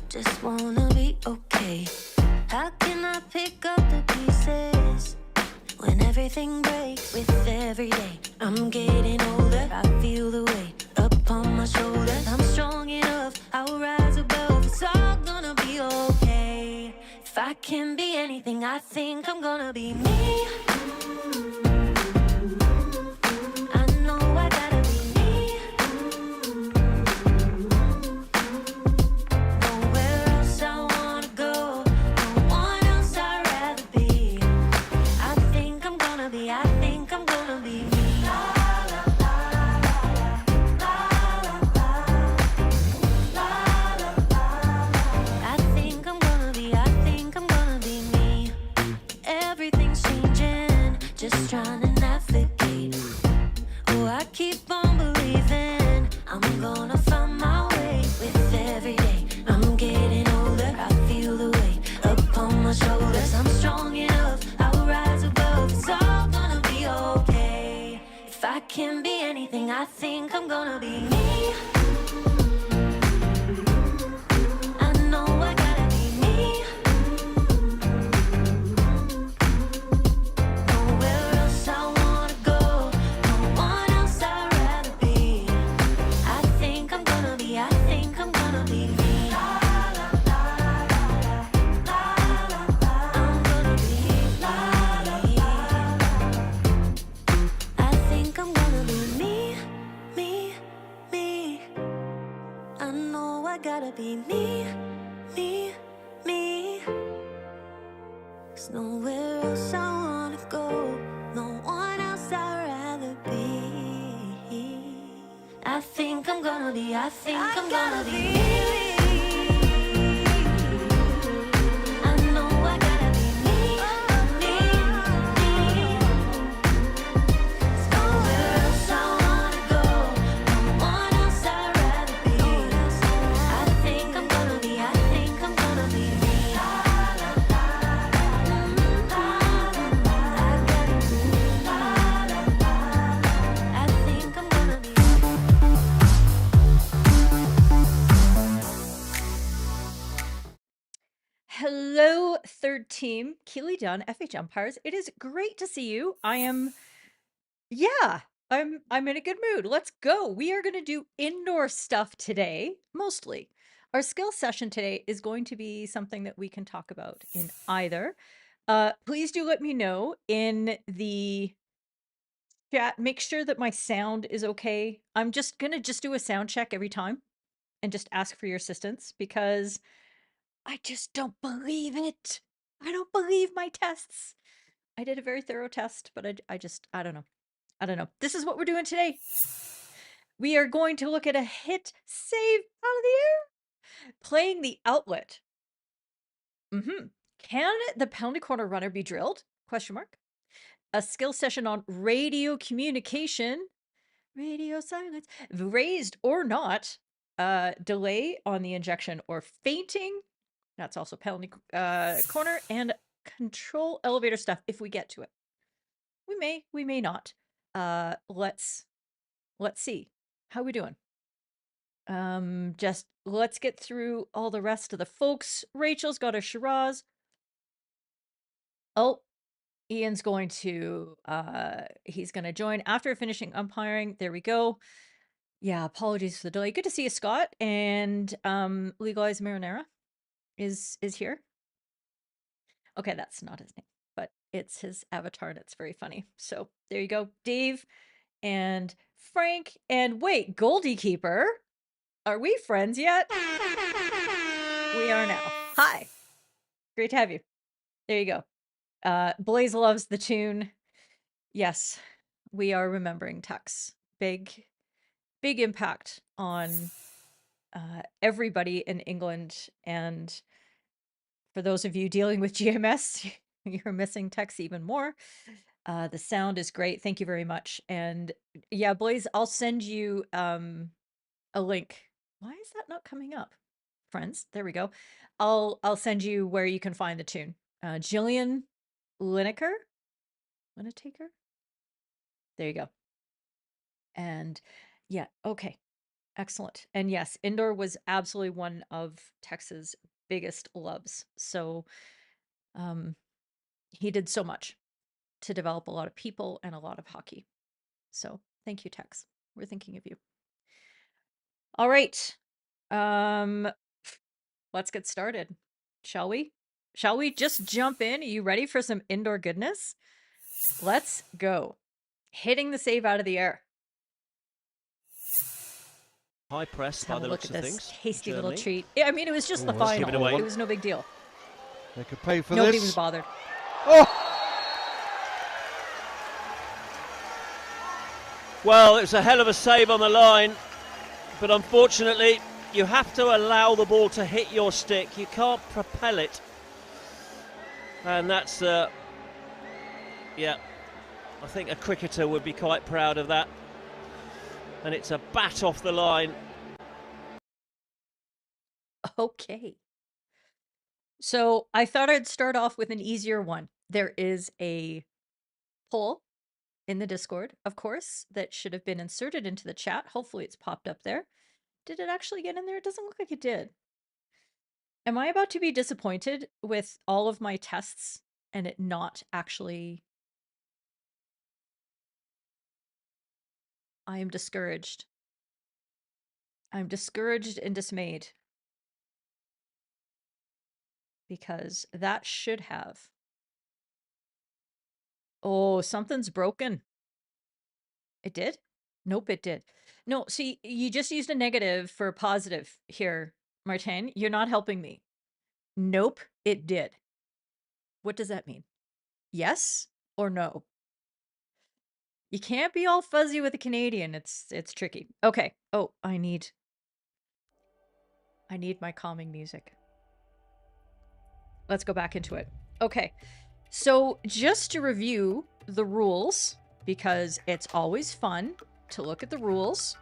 just wanna be okay. How can I pick up the pieces when everything breaks with every day? I'm getting older, I feel the weight upon my shoulders. I'm strong enough, I'll rise above. It's all gonna be okay. If I can be anything, I think I'm gonna be me. I know I gotta be me. Nowhere else I wanna go, no one else I'd rather be. I think I'm gonna be me. I think I'm gonna be me. Everything's changing, just trying to navigate. Oh, I keep on believing I'm gonna find my way with every day. I'm getting older, I feel the weight upon my shoulders. I'm strong enough, I'll rise above. It's all gonna be okay. If I can be anything, I think I'm gonna be me. I know I gotta be me. Nowhere else I wanna go, no one else I'd rather be. I think I'm gonna be me. I'm gonna be me. I think I'm gonna be me. I know I gotta be me. 'Cause nowhere else I wanna go, no one else I'd rather be. I think I'm gonna be me. I know I gotta be me. 'Cause nowhere else I wanna go, no one else I'd rather be. I think I'm gonna be me. I think I'm gonna be me. Hello, third team. Keely Dunn, FH Umpires. It is great to see you. I'm in a good mood. Let's go. We are going to do indoor stuff today, mostly. Our skill session today is going to be something that we can talk about in either. Please do let me know in the chat. Make sure that my sound is okay. I'm just going to do a sound check every time and just ask for your assistance because I just don't believe it. I don't believe my tests. I did a very thorough test, but I don't know. I don't know. This is what we're doing today. We are going to look at a hit save out of the air. Playing the outlet. Can the penalty corner runner be drilled? Question mark. A skill session on radio communication. Radio silence. Raised or not. Delay on the injection or feinting. That's also penalty corner and control elevator stuff if we get to it. We may not. Let's see. How we doing? Just let's get through all the rest of the folks. Rachel's got her Shiraz. Oh, Ian's going to he's gonna join after finishing umpiring. There we go. Yeah, apologies for the delay. Good to see you, Scott. And Legalize Marinara is here. Okay, that's not his name, but it's his avatar and it's very funny. So there you go. Dave and Frank and wait, Goldie Keeper. Are we friends yet? We are now. Hi. Great to have you. There you go. Blaze loves the tune. Yes, we are remembering Tux. Big impact on everybody in England. And for those of you dealing with GMS, you're missing Tux even more. The sound is great. Thank you very much. And yeah, Blaze, I'll send you a link. Why is that not coming up? Friends, there we go. I'll send you where you can find the tune. Jillian Lineker? There you go. And yeah, okay. Excellent. And yes, indoor was absolutely one of Tex's biggest loves. So he did so much to develop a lot of people and a lot of hockey. So thank you, Tex. We're thinking of you. All right. Let's get started. Shall we? Shall we just jump in? Are you ready for some indoor goodness? Let's go. Hitting the save out of the air. High press by the Look looks at of this things. tasty Germany. little treat. I mean, it was just the let's give final. it away. It was no big deal. They could pay for Nobody this. was bothered. Oh! Well, it's a hell of a save on the line, but unfortunately, you have to allow the ball to hit your stick. You can't propel it. And that's, yeah, I think a cricketer would be quite proud of that. And it's a bat off the line. Okay. So I thought I'd start off with an easier one. There is a poll in the Discord, of course, that should have been inserted into the chat. Hopefully it's popped up there. Did it actually get in there? It doesn't look like it did. Am I about to be disappointed with all of my tests and it not actually... I am discouraged. I'm discouraged and dismayed. Because that should have. Oh, something's broken. It did? Nope, it did. No, see, you just used a negative for a positive here, Martin. You're not helping me. Nope, it did. What does that mean? Yes or no? You can't be all fuzzy with a Canadian. It's tricky. Okay. Oh, I need my calming music. Let's go back into it. Okay. So just to review the rules, because it's always fun to look at the rules.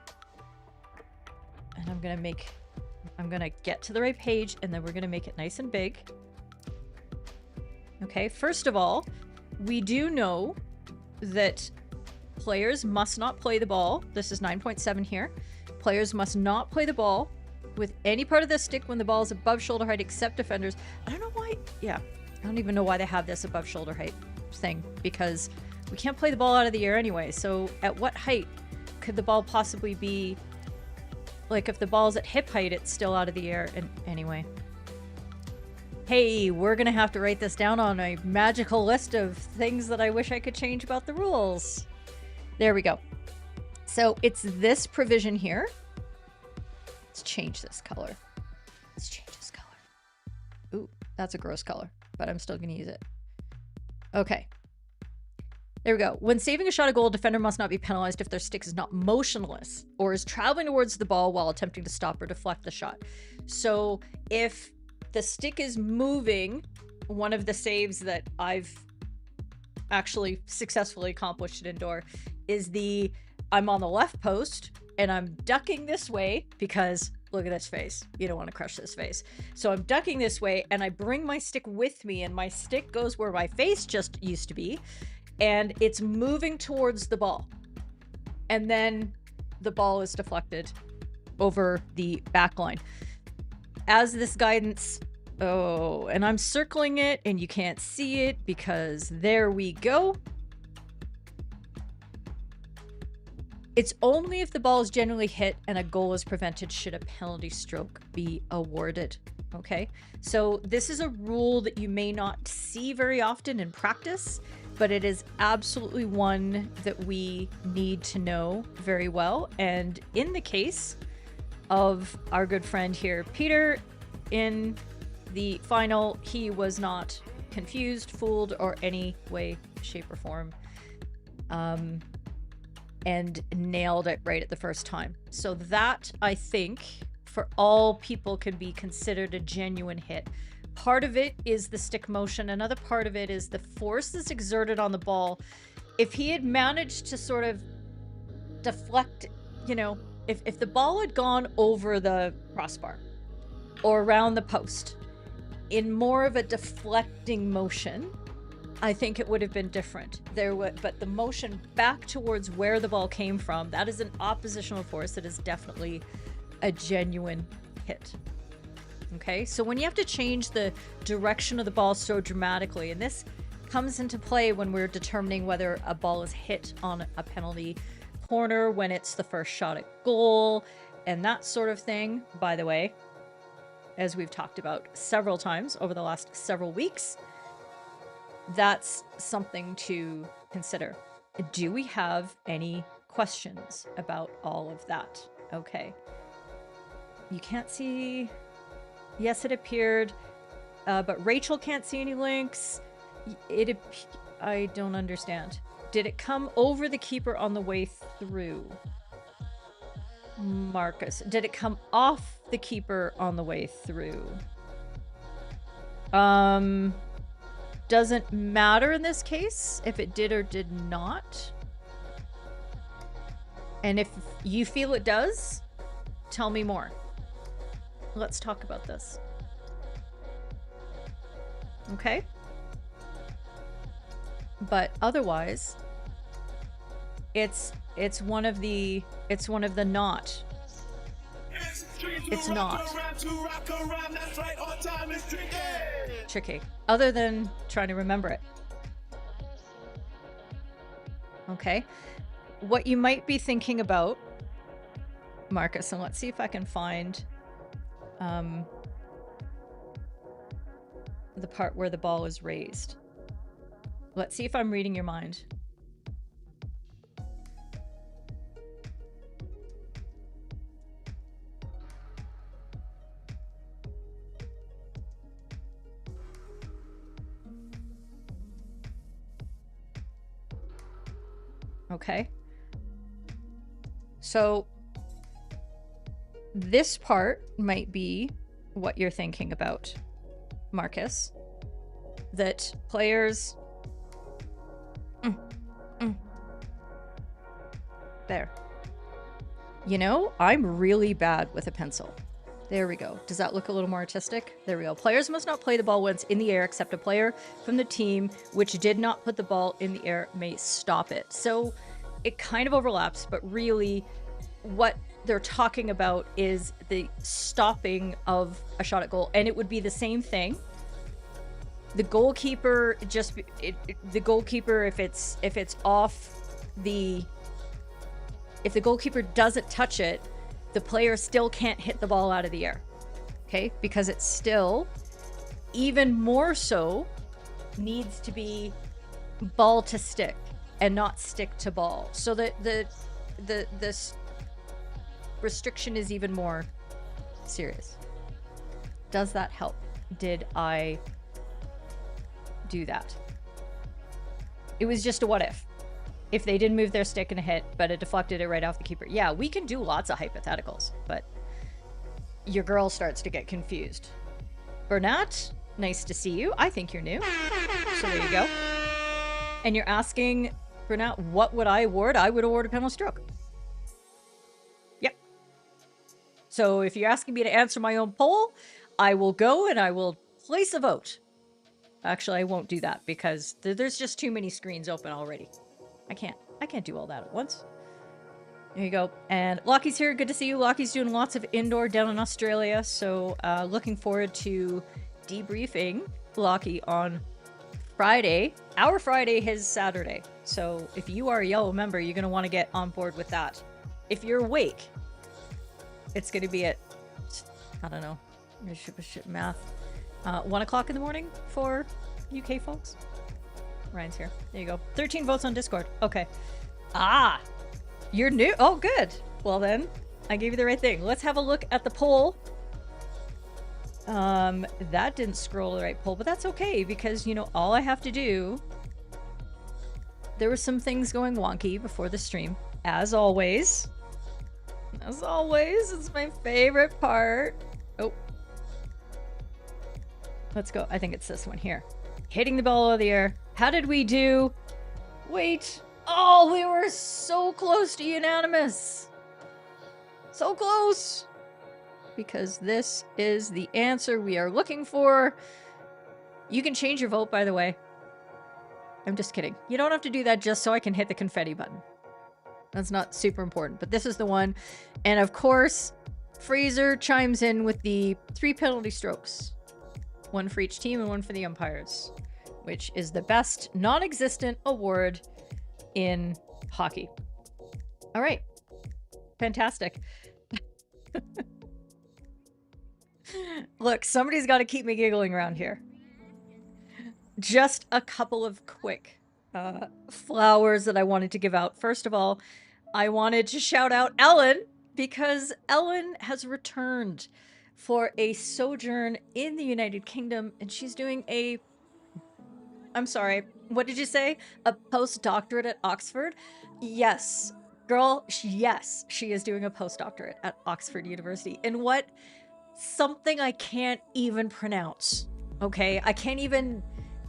And I'm going to get to the right page and then we're going to make it nice and big. Okay. First of all, we do know that players must not play the ball. This is 9.7 here. Players must not play the ball with any part of the stick when the ball is above shoulder height except defenders. I don't know why. Yeah. I don't even know why they have this above shoulder height thing, because we can't play the ball out of the air anyway. So at what height could the ball possibly be? Like if the ball's at hip height, it's still out of the air. And anyway. Hey, we're going to have to write this down on a magical list of things that I wish I could change about the rules. There we go. So it's this provision here. Let's change this color. Let's change this color. Ooh, that's a gross color, but I'm still going to use it. Okay. There we go. When saving a shot at goal, defender must not be penalized if their stick is not motionless or is traveling towards the ball while attempting to stop or deflect the shot. So if the stick is moving, one of the saves that I've actually successfully accomplished at indoor is I'm on the left post and I'm ducking this way because look at this face. You don't want to crush this face. So I'm ducking this way and I bring my stick with me and my stick goes where my face just used to be and it's moving towards the ball. And then the ball is deflected over the back line. As this guidance, oh, and I'm circling it and you can't see it because there we go. It's only if the ball is generally hit and a goal is prevented should a penalty stroke be awarded. Okay, so this is a rule that you may not see very often in practice, but it is absolutely one that we need to know very well. And in the case of our good friend here, Peter, in the final, he was not confused, fooled, or any way, shape, or form. And nailed it right at the first time. So that, I think, for all people can be considered a genuine hit. Part of it is the stick motion. Another part of it is the force that's exerted on the ball. If he had managed to sort of deflect, you know, if the ball had gone over the crossbar or around the post in more of a deflecting motion, I think it would have been different. But the motion back towards where the ball came from, that is an oppositional force that is definitely a genuine hit. Okay, so when you have to change the direction of the ball so dramatically, and this comes into play when we're determining whether a ball is hit on a penalty corner, when it's the first shot at goal, and that sort of thing, by the way, as we've talked about several times over the last several weeks, that's something to consider. Do we have any questions about all of that? Okay. You can't see... Yes, it appeared, but Rachel can't see any links. I don't understand. Did it come over the keeper on the way through? Marcus, did it come off the keeper on the way through? Doesn't matter in this case if it did or did not. And if you feel it does, tell me more. Let's talk about this. Okay? But otherwise, it's one of the not. It's not tricky. Other than trying to remember it. Okay? What you might be thinking about, Marcus, and let's see if I can find the part where the ball is raised. Let's see if I'm reading your mind. Okay. So this part might be what you're thinking about, Marcus. That players... There. You know, I'm really bad with a pencil. There we go. Does that look a little more artistic? There we go. Players must not play the ball once in the air except a player from the team which did not put the ball in the air may stop it. So it kind of overlaps, but really what they're talking about is the stopping of a shot at goal. And it would be the same thing. The goalkeeper the goalkeeper, if it's off the... If the goalkeeper doesn't touch it, the player still can't hit the ball out of the air. Okay? Because it still, even more so, needs to be ball to stick and not stick to ball. So that this restriction is even more serious. Does that help? Did I do that? It was just a what if. If they didn't move their stick and a hit, but it deflected it right off the keeper. Yeah, we can do lots of hypotheticals, but your girl starts to get confused. Bernat, nice to see you. I think you're new. So there you go. And you're asking, Bernat, what would I award? I would award a penalty stroke. Yep. So if you're asking me to answer my own poll, I will go and I will place a vote. Actually, I won't do that because there's just too many screens open already. I can't do all that at once. There you go. And Lockie's here. Good to see you. Lockie's doing lots of indoor down in Australia. So looking forward to debriefing Lockie on Friday. Our Friday, his Saturday. So if you are a Yellow member, you're going to want to get on board with that. If you're awake, it's going to be at, I don't know, math. 1 o'clock in the morning for UK folks. Ryan's here. There you go. 13 votes on Discord. Okay. Ah, you're new. Oh, good. Well then, I gave you the right thing. Let's have a look at the poll. That didn't scroll the right poll, but that's okay because, you know, all I have to do... There were some things going wonky before the stream. As always. As always, it's my favorite part. Oh. Let's go. I think it's this one here. Hitting the ball out of the air. How did we do? Wait. Oh, we were so close to unanimous. So close. Because this is the answer we are looking for. You can change your vote, by the way. I'm just kidding. You don't have to do that just so I can hit the confetti button. That's not super important, but this is the one. And of course, Fraser chimes in with the 3 penalty strokes. 1 for each team and 1 for the umpires, which is the best non-existent award in hockey. All right. Fantastic. Look, somebody's got to keep me giggling around here. Just a couple of quick flowers that I wanted to give out. First of all, I wanted to shout out Ellen, because Ellen has returned for a sojourn in the United Kingdom, and she's doing a, I'm sorry, what did you say? A postdoctorate at Oxford? Yes, girl, yes, she is doing a postdoctorate at Oxford University. And what? Something I can't even pronounce. Okay, I can't even,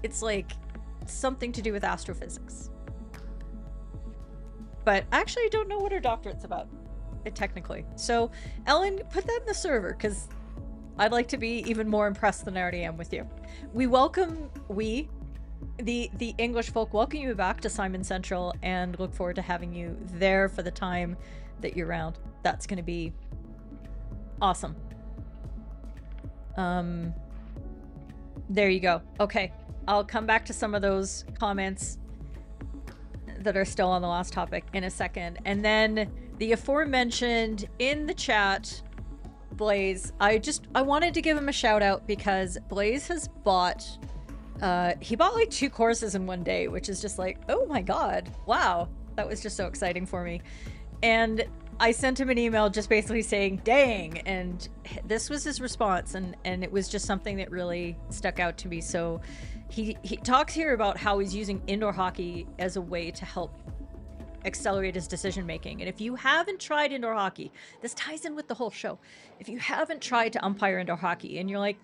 it's like something to do with astrophysics. But actually I don't know what her doctorate's about, technically. So Ellen, put that in the server, because I'd like to be even more impressed than I already am with you. The English folk, welcome you back to Simon Central, and look forward to having you there for the time that you're around. That's going to be awesome. There you go. Okay, I'll come back to some of those comments that are still on the last topic in a second. And then the aforementioned in the chat, Blaze, I wanted to give him a shout out because Blaze has bought, he bought like 2 courses in one day, which is just like, oh my God, wow. That was just so exciting for me. And I sent him an email just basically saying, dang, and this was his response, and it was just something that really stuck out to me. So he talks here about how he's using indoor hockey as a way to help accelerate his decision making. And if you haven't tried indoor hockey, this ties in with the whole show. If you haven't tried to umpire indoor hockey and you're like,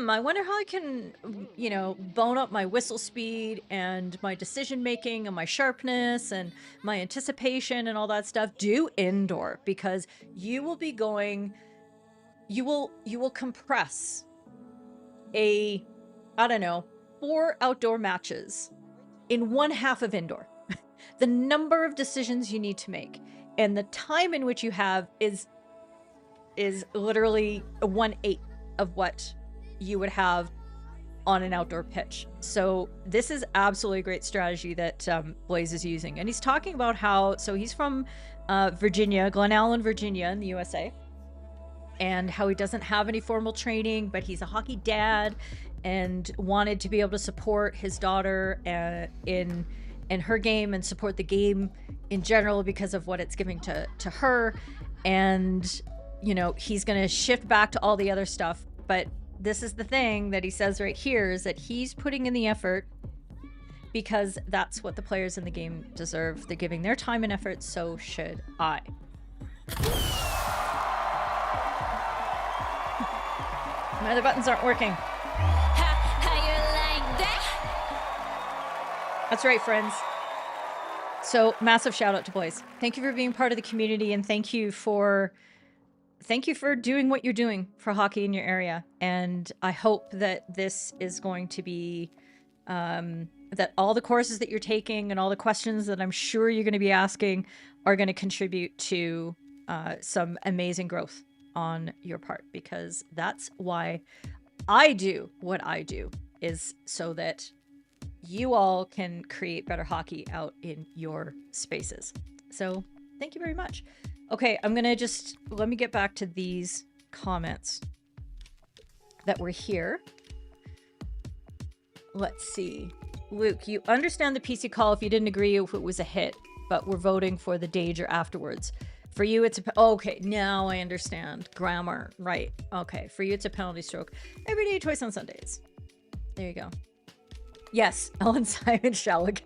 I wonder how I can, you know, bone up my whistle speed and my decision making and my sharpness and my anticipation and all that stuff, do indoor, because you will be going, you will compress I don't know, 4 outdoor matches in 1/2 of indoor. The number of decisions you need to make and the time in which you have is literally 1/8 of what you would have on an outdoor pitch. So this is absolutely a great strategy that Blaze is using. And he's talking about how, so he's from Virginia, Glen Allen, Virginia in the USA, and how he doesn't have any formal training, but he's a hockey dad and wanted to be able to support his daughter in her game and support the game in general because of what it's giving to her. And, you know, he's going to shift back to all the other stuff. But this is the thing that he says right here, is that he's putting in the effort because that's what the players in the game deserve. They're giving their time and effort, so should I. My other buttons aren't working. How you like that? That's right, friends. So massive shout out to Blaze. Thank you for being part of the community, and thank you for doing what you're doing for hockey in your area. And I hope that this is going to be, that all the courses that you're taking and all the questions that I'm sure you're going to be asking are going to contribute to some amazing growth on your part, because that's why I do what I do, is so that you all can create better hockey out in your spaces. So thank you very much. Okay, I'm gonna let me get back to these comments that were here. Let's see. Luke, you understand the PC call if you didn't agree if it was a hit, but we're voting for the danger afterwards. For you, it's a... Okay, now I understand. Grammar, right. Okay, for you, it's a penalty stroke. Every day, twice on Sundays. There you go. Yes, Ellen Simon Shallock.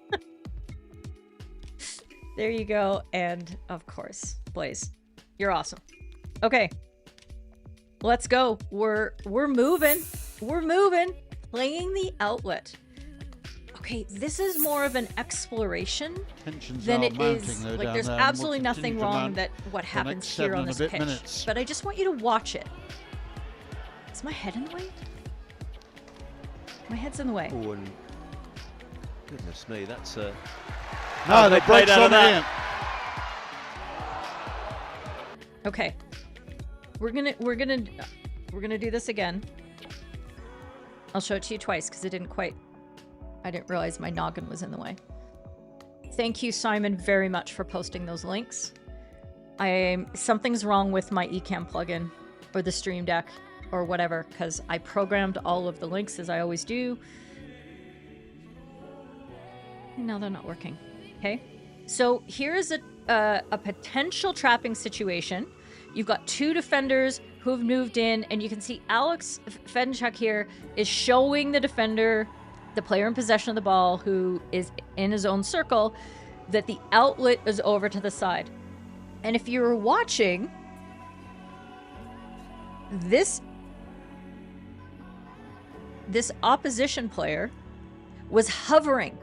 There you go. And, of course, Blaze. You're awesome. Okay. Let's go. We're moving. We're moving. Playing the outlet. Okay, this is more of an exploration than it is, like, there's absolutely nothing wrong that what happens here on this pitch. But I just want you to watch it. Is my head in the way? My head's in the way. Oh, Goodness me, that's No, they the played break's out on of that. here. Okay. We're gonna do this again. I'll show it to you twice because I didn't realize my noggin was in the way. Thank you, Simon, very much for posting those links. Something's wrong with my Ecamm plugin or the Stream Deck or whatever, because I programmed all of the links as I always do. And now they're not working. Okay. So here's a potential trapping situation. You've got two defenders who have moved in, and you can see Alex Fenchuk here is showing the defender, the player in possession of the ball, who is in his own circle, that the outlet is over to the side. And if you were watching, this opposition player was hovering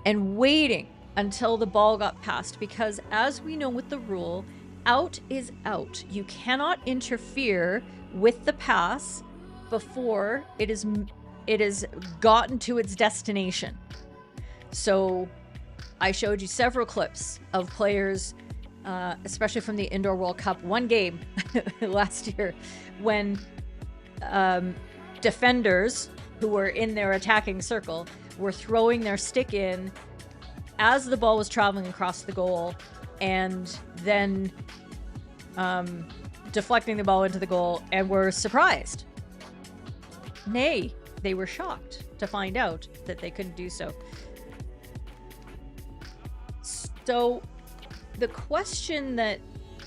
and waiting until the ball got passed, because as we know with the rule, out is out. You cannot interfere with the pass before it is gotten to its destination. So I showed you several clips of players, especially from the Indoor World Cup, one game last year, when defenders who were in their attacking circle were throwing their stick in as the ball was traveling across the goal, and then deflecting the ball into the goal, and were surprised. Nay, they were shocked to find out that they couldn't do so. So the question that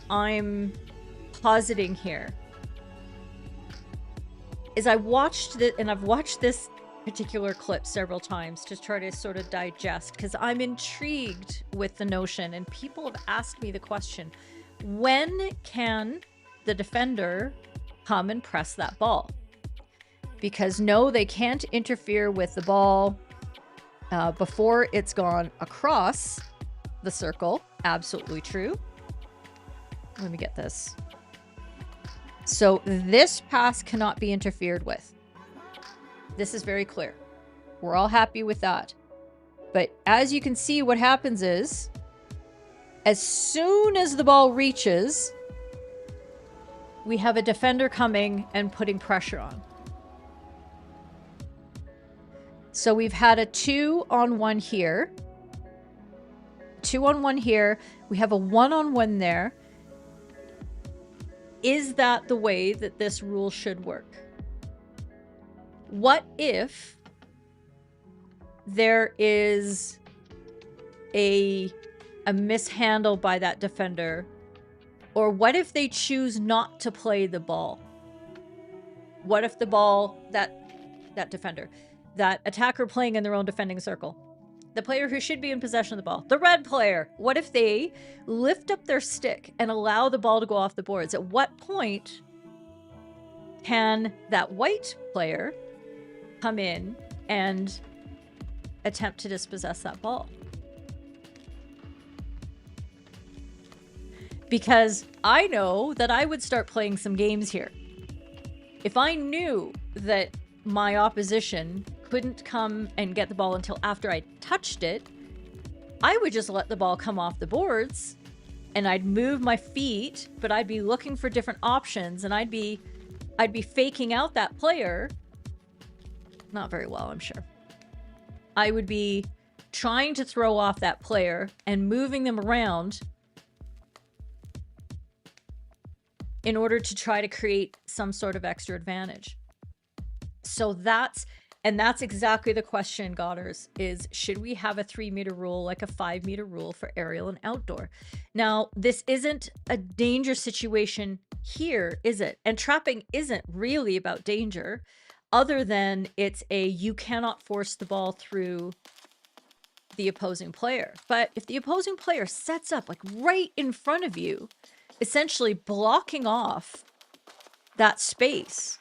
I'm positing here is, I've watched this particular clip several times to try to sort of digest, because I'm intrigued with the notion, and people have asked me the question, when can the defender come and press that ball? Because no, they can't interfere with the ball before it's gone across the circle. Absolutely true. Let me get this. So this pass cannot be interfered with. This is very clear. We're all happy with that. But as you can see, what happens is, as soon as the ball reaches, we have a defender coming and putting pressure on. So we've had a 2-on-1 here. 2-on-1 here. We have a 1-on-1 there. Is that the way that this rule should work? What if there is a mishandle by that defender? Or what if they choose not to play the ball? What if the ball, that defender, that attacker playing in their own defending circle, the player who should be in possession of the ball, the red player, what if they lift up their stick and allow the ball to go off the boards? At what point can that white player come in and attempt to dispossess that ball? Because I know that I would start playing some games here. If I knew that my opposition couldn't come and get the ball until after I touched it, I would just let the ball come off the boards, and I'd move my feet, but I'd be looking for different options, and I'd be faking out that player. Not very well, I'm sure. I would be trying to throw off that player and moving them around in order to try to create some sort of extra advantage. So that's exactly the question, Godders, is should we have a 3-meter rule like a 5-meter rule for aerial and outdoor? Now, this isn't a danger situation here, is it? And trapping isn't really about danger, other than it's you cannot force the ball through the opposing player. But if the opposing player sets up like right in front of you, essentially blocking off that space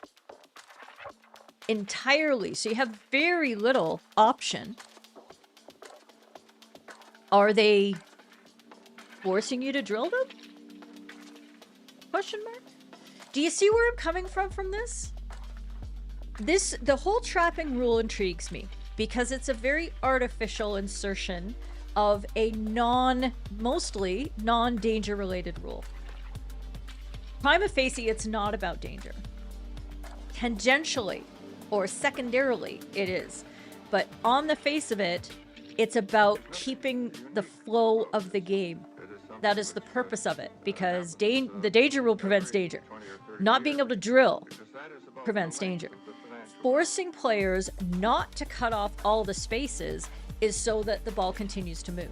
entirely, so you have very little option, are they forcing you to drill them? Question mark? Do you see where I'm coming from this? The whole trapping rule intrigues me, because it's a very artificial insertion of a mostly non-danger related rule. Prima facie, it's not about danger. Tangentially or secondarily, it is. But on the face of it, it's about keeping the flow of the game. That is the purpose of it, because the danger rule prevents danger. Not being able to drill prevents danger. Forcing players not to cut off all the spaces is so that the ball continues to move.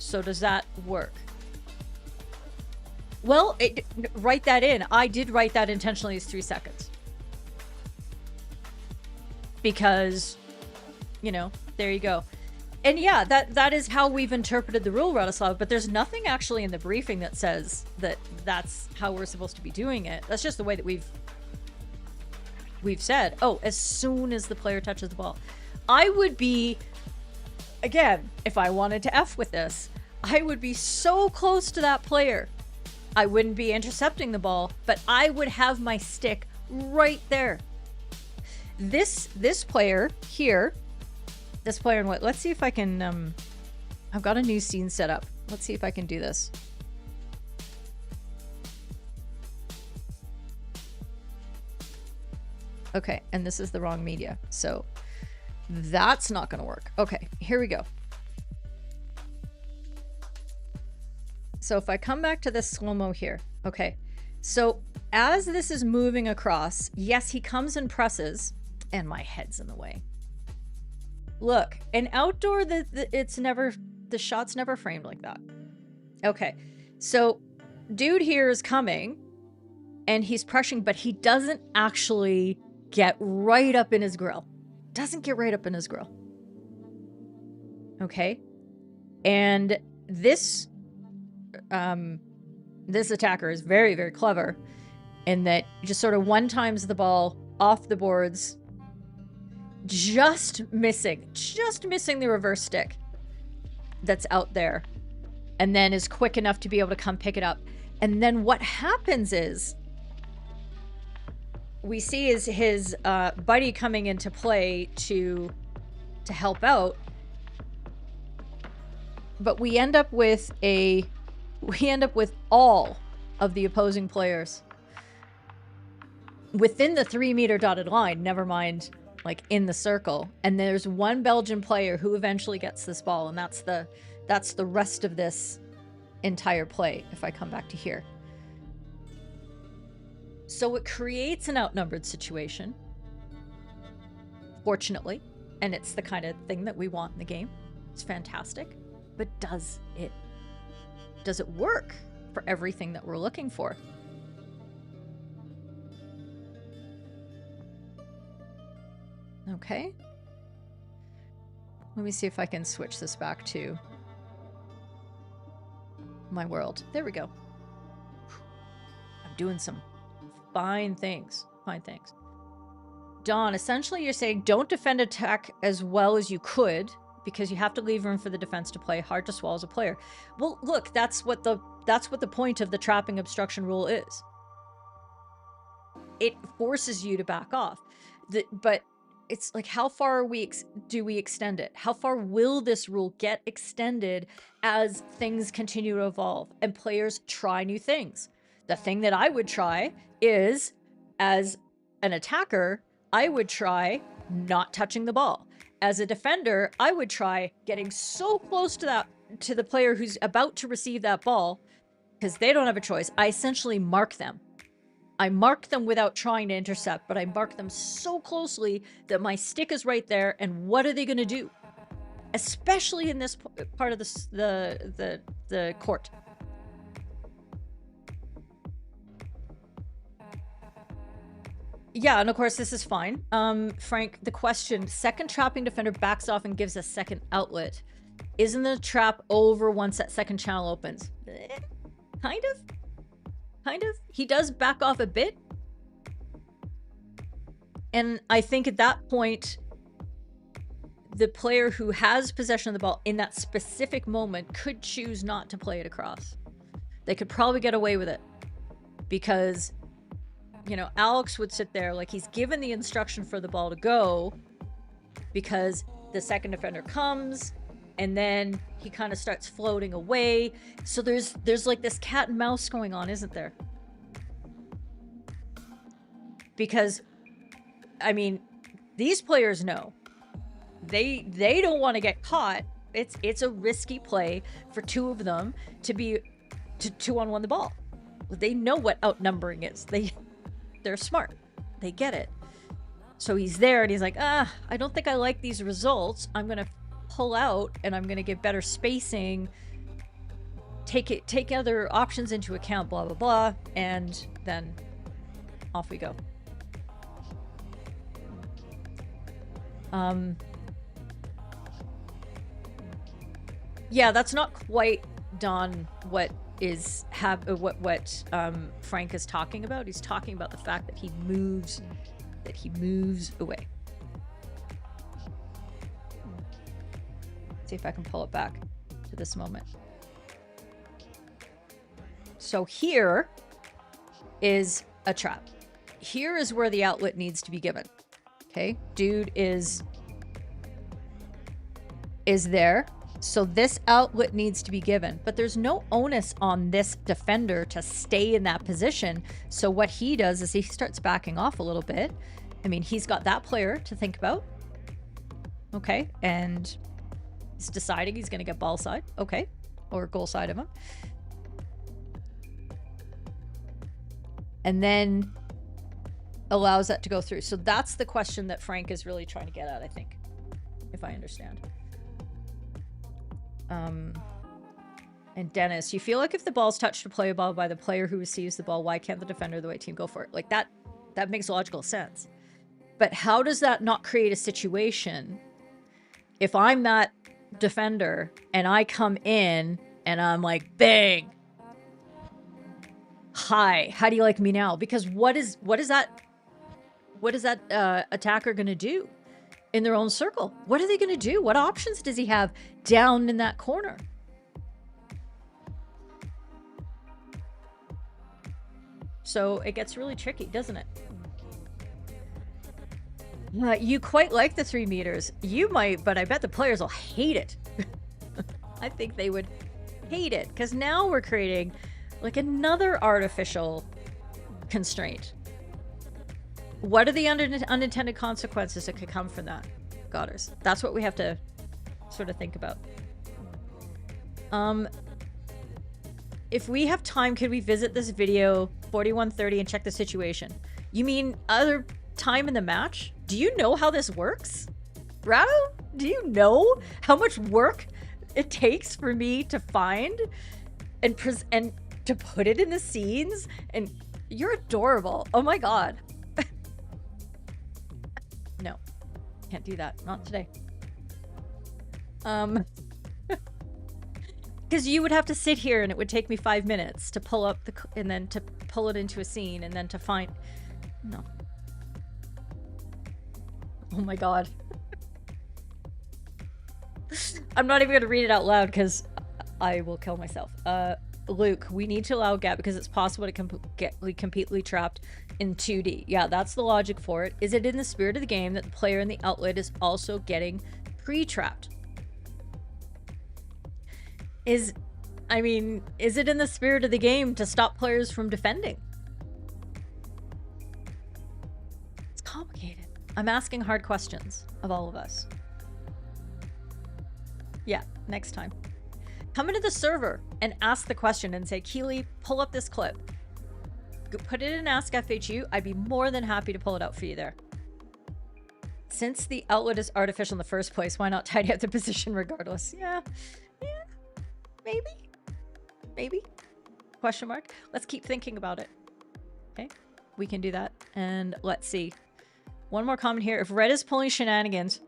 So does that work? Well, write that in. I did write that intentionally as 3 seconds. Because, you know, there you go. And yeah, that is how we've interpreted the rule, Radoslav, but there's nothing actually in the briefing that says that that's how we're supposed to be doing it. That's just the way that we've said, oh, as soon as the player touches the ball. I would be, again, if I wanted to F with this, I would be so close to that player. I wouldn't be intercepting the ball, but I would have my stick right there. This player here, this player in white, let's see if I can, I've got a new scene set up. Let's see if I can do this. Okay, and this is the wrong media, so that's not going to work. Okay, here we go. So if I come back to this slow-mo here, okay. So as this is moving across, yes, he comes and presses, and my head's in the way. Look, in outdoor, the shot's never framed like that. Okay, so dude here is coming, and he's pressuring, but he doesn't actually get right up in his grill. Doesn't get right up in his grill. Okay, and this attacker is very, very clever in that just sort of one-times the ball off the boards, just missing the reverse stick that's out there, and then is quick enough to be able to come pick it up. And then what happens is we see is his buddy coming into play to help out, but we end up with all of the opposing players within the 3-meter dotted line, never mind like in the circle, and there's one Belgian player who eventually gets this ball, and that's the rest of this entire play. If I come back to here, so it creates an outnumbered situation, fortunately, and it's the kind of thing that we want in the game. It's fantastic, but does it work for everything that we're looking for? Okay. Let me see if I can switch this back to my world. There we go. I'm doing some fine things. Fine things. Dawn, essentially you're saying don't defend attack as well as you could because you have to leave room for the defense to play. Hard to swallow as a player. Well, look, that's what the point of the trapping obstruction rule is. It forces you to back off. But it's like, how far do we extend it? How far will this rule get extended as things continue to evolve and players try new things? The thing that I would try is, as an attacker, I would try not touching the ball. As a defender, I would try getting so close to the player who's about to receive that ball, because they don't have a choice. I essentially mark them. I mark them without trying to intercept, but I mark them so closely that my stick is right there, and what are they going to do? Especially in this part of the court. Yeah, and of course this is fine. Frank, the question, second trapping defender backs off and gives a second outlet. Isn't the trap over once that second channel opens? Kind of. He does back off a bit. And I think at that point, the player who has possession of the ball in that specific moment could choose not to play it across. They could probably get away with it because, you know, Alex would sit there like he's given the instruction for the ball to go, because the second defender comes and then he kind of starts floating away. So there's like this cat and mouse going on, isn't there? Because, I mean, these players know they don't want to get caught. It's a risky play for two of them to be to 2-on-1 the ball. They know what outnumbering is. They're smart. They get it. So he's there and he's like, I don't think I like these results. I'm gonna pull out and I'm gonna get better spacing. Take other options into account. Blah blah blah, and then off we go. Yeah, that's not quite done what Frank is talking about. He's talking about the fact that he moves away. See if I can pull it back to this moment. So here is a trap. Here is where the outlet needs to be given. Okay, dude is there. So this outlet needs to be given, but there's no onus on this defender to stay in that position. So what he does is he starts backing off a little bit. I mean, he's got that player to think about. Okay, and he's deciding he's going to get ball side. Okay, or goal side of him. And then allows that to go through. So that's the question that Frank is really trying to get at, I think, if I understand. And Dennis, you feel like if the ball's touched to play a ball by the player who receives the ball, why can't the defender of the white team go for it? Like that makes logical sense. But how does that not create a situation if I'm that defender and I come in and I'm like, bang, hi, how do you like me now? Because what is that attacker gonna do in their own circle? What are they gonna do? What options does he have down in that corner? So it gets really tricky, doesn't it? You quite like the 3 meters. You might, but I bet the players will hate it. I think they would hate it because now we're creating like another artificial constraint. What are the unintended consequences that could come from that, Godders? That's what we have to sort of think about. If we have time, could we visit this video 41:30 and check the situation? You mean other time in the match? Do you know how this works? Rado, do you know how much work it takes for me to find and to put it in the scenes? And you're adorable. Oh my God. No, can't do that. Not today. Because you would have to sit here and it would take me 5 minutes to pull up and then to pull it into a scene and then to find. No. Oh my God. I'm not even going to read it out loud because I will kill myself. Luke, we need to allow gap because it's possible to get completely trapped in 2D. Yeah, that's the logic for it. Is it in the spirit of the game that the player in the outlet is also getting pre-trapped? Is it in the spirit of the game to stop players from defending? It's complicated. I'm asking hard questions of all of us. Yeah, next time. Come into the server and ask the question and say, Keely, pull up this clip. Put it in Ask FHU. I'd be more than happy to pull it out for you there. Since the outlet is artificial in the first place, why not tidy up the position regardless? Yeah. Maybe. Question mark. Let's keep thinking about it. Okay, we can do that. And let's see. One more comment here. If red is pulling shenanigans,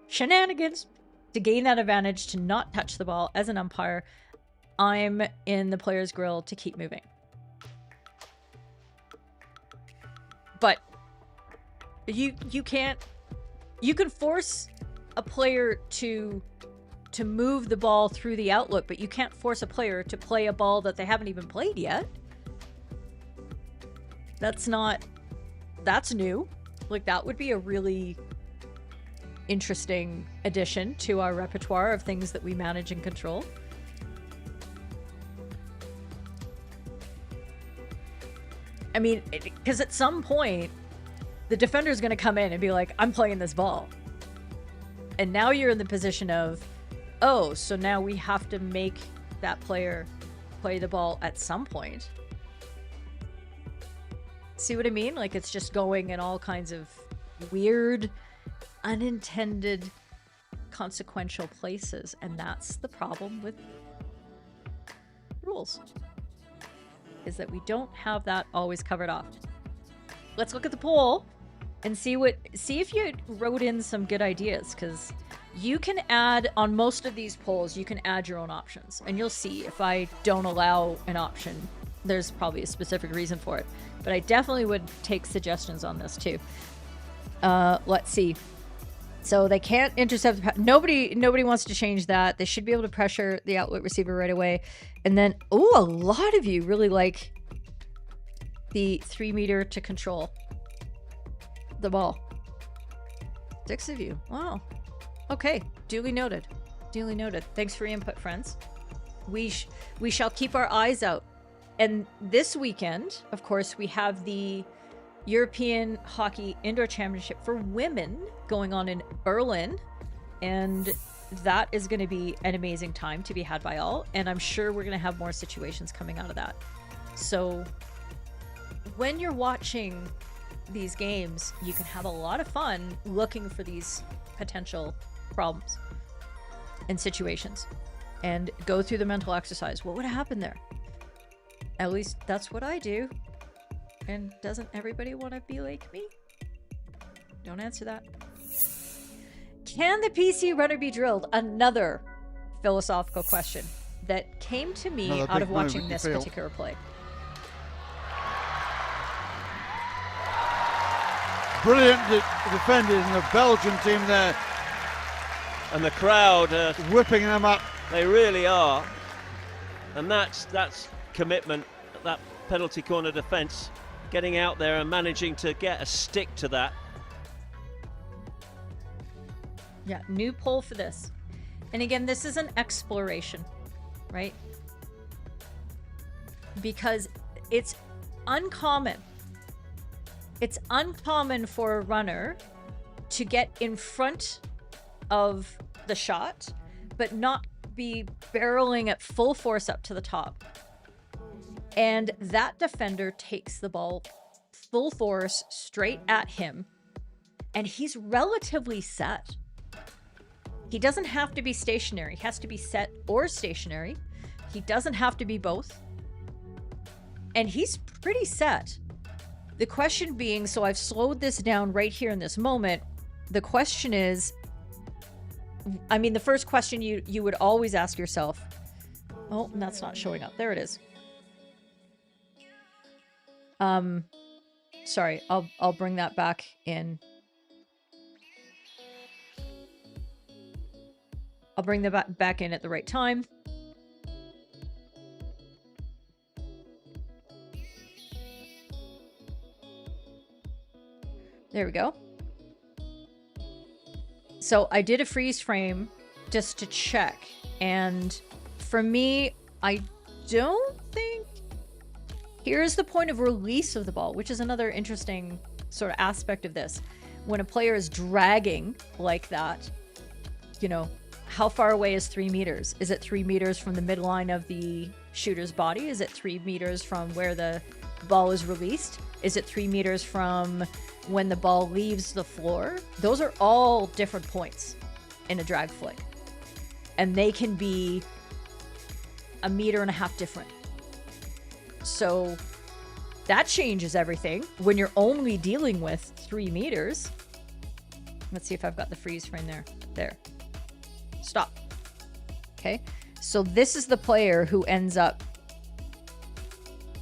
shenanigans, to gain that advantage to not touch the ball as an umpire, I'm in the player's grill to keep moving. But you can't. You can force a player to move the ball through the outlet, but you can't force a player to play a ball that they haven't even played yet. That's new. Like, that would be a really interesting addition to our repertoire of things that we manage and control. I mean, because at some point, the defender's going to come in and be like, I'm playing this ball. And now you're in the position of, oh, so now we have to make that player play the ball at some point. See what I mean? Like, it's just going in all kinds of weird, unintended, consequential places. And that's the problem with rules, is that we don't have that always covered off. Let's look at the poll and see if you wrote in some good ideas, because you can add on most of these polls, you can add your own options, and you'll see if I don't allow an option, there's probably a specific reason for it, but I definitely would take suggestions on this too. Let's see. So they can't intercept. Nobody wants to change that. They should be able to pressure the outlet receiver right away. And then, oh, a lot of you really like the 3 meter to control the ball. 6 of you. Wow. Okay. Duly noted. Duly noted. Thanks for your input, friends. We shall keep our eyes out. And this weekend, of course, we have the European Hockey Indoor Championship for women going on in Berlin, and that is going to be an amazing time to be had by all, and I'm sure we're going to have more situations coming out of that. So when you're watching these games, you can have a lot of fun looking for these potential problems and situations and go through the mental exercise. What would have happened there? At least that's what I do. And doesn't everybody want to be like me? Don't answer that. Can the PC runner be drilled? Another philosophical question that came to me out of watching this particular play. Brilliant defended in the Belgian team there. And the crowd whipping them up. They really are. And that's commitment, that penalty corner defence. Getting out there and managing to get a stick to that. Yeah, new poll for this. And again, this is an exploration, right? Because it's uncommon. It's uncommon for a runner to get in front of the shot, but not be barreling at full force up to the top. And that defender takes the ball full force straight at him, and he's relatively set. He doesn't have to be stationary. He has to be set or stationary. He doesn't have to be both. And he's pretty set. The question being, so I've slowed this down right here in this moment. The question is, I mean, the first question you would always ask yourself, oh, and that's not showing up. There it is. Sorry, I'll bring that back in. I'll bring that back in at the right time. There we go. So I did a freeze frame just to check, and for me, I don't think. Here's the point of release of the ball, which is another interesting sort of aspect of this. When a player is dragging like that, you know, how far away is 3 meters? Is it 3 meters from the midline of the shooter's body? Is it 3 meters from where the ball is released? Is it 3 meters from when the ball leaves the floor? Those are all different points in a drag flick. And they can be 1.5 meters different. So that changes everything when you're only dealing with 3 meters. Let's see if I've got the freeze frame there. There. Stop. Okay. So this is the player who ends up.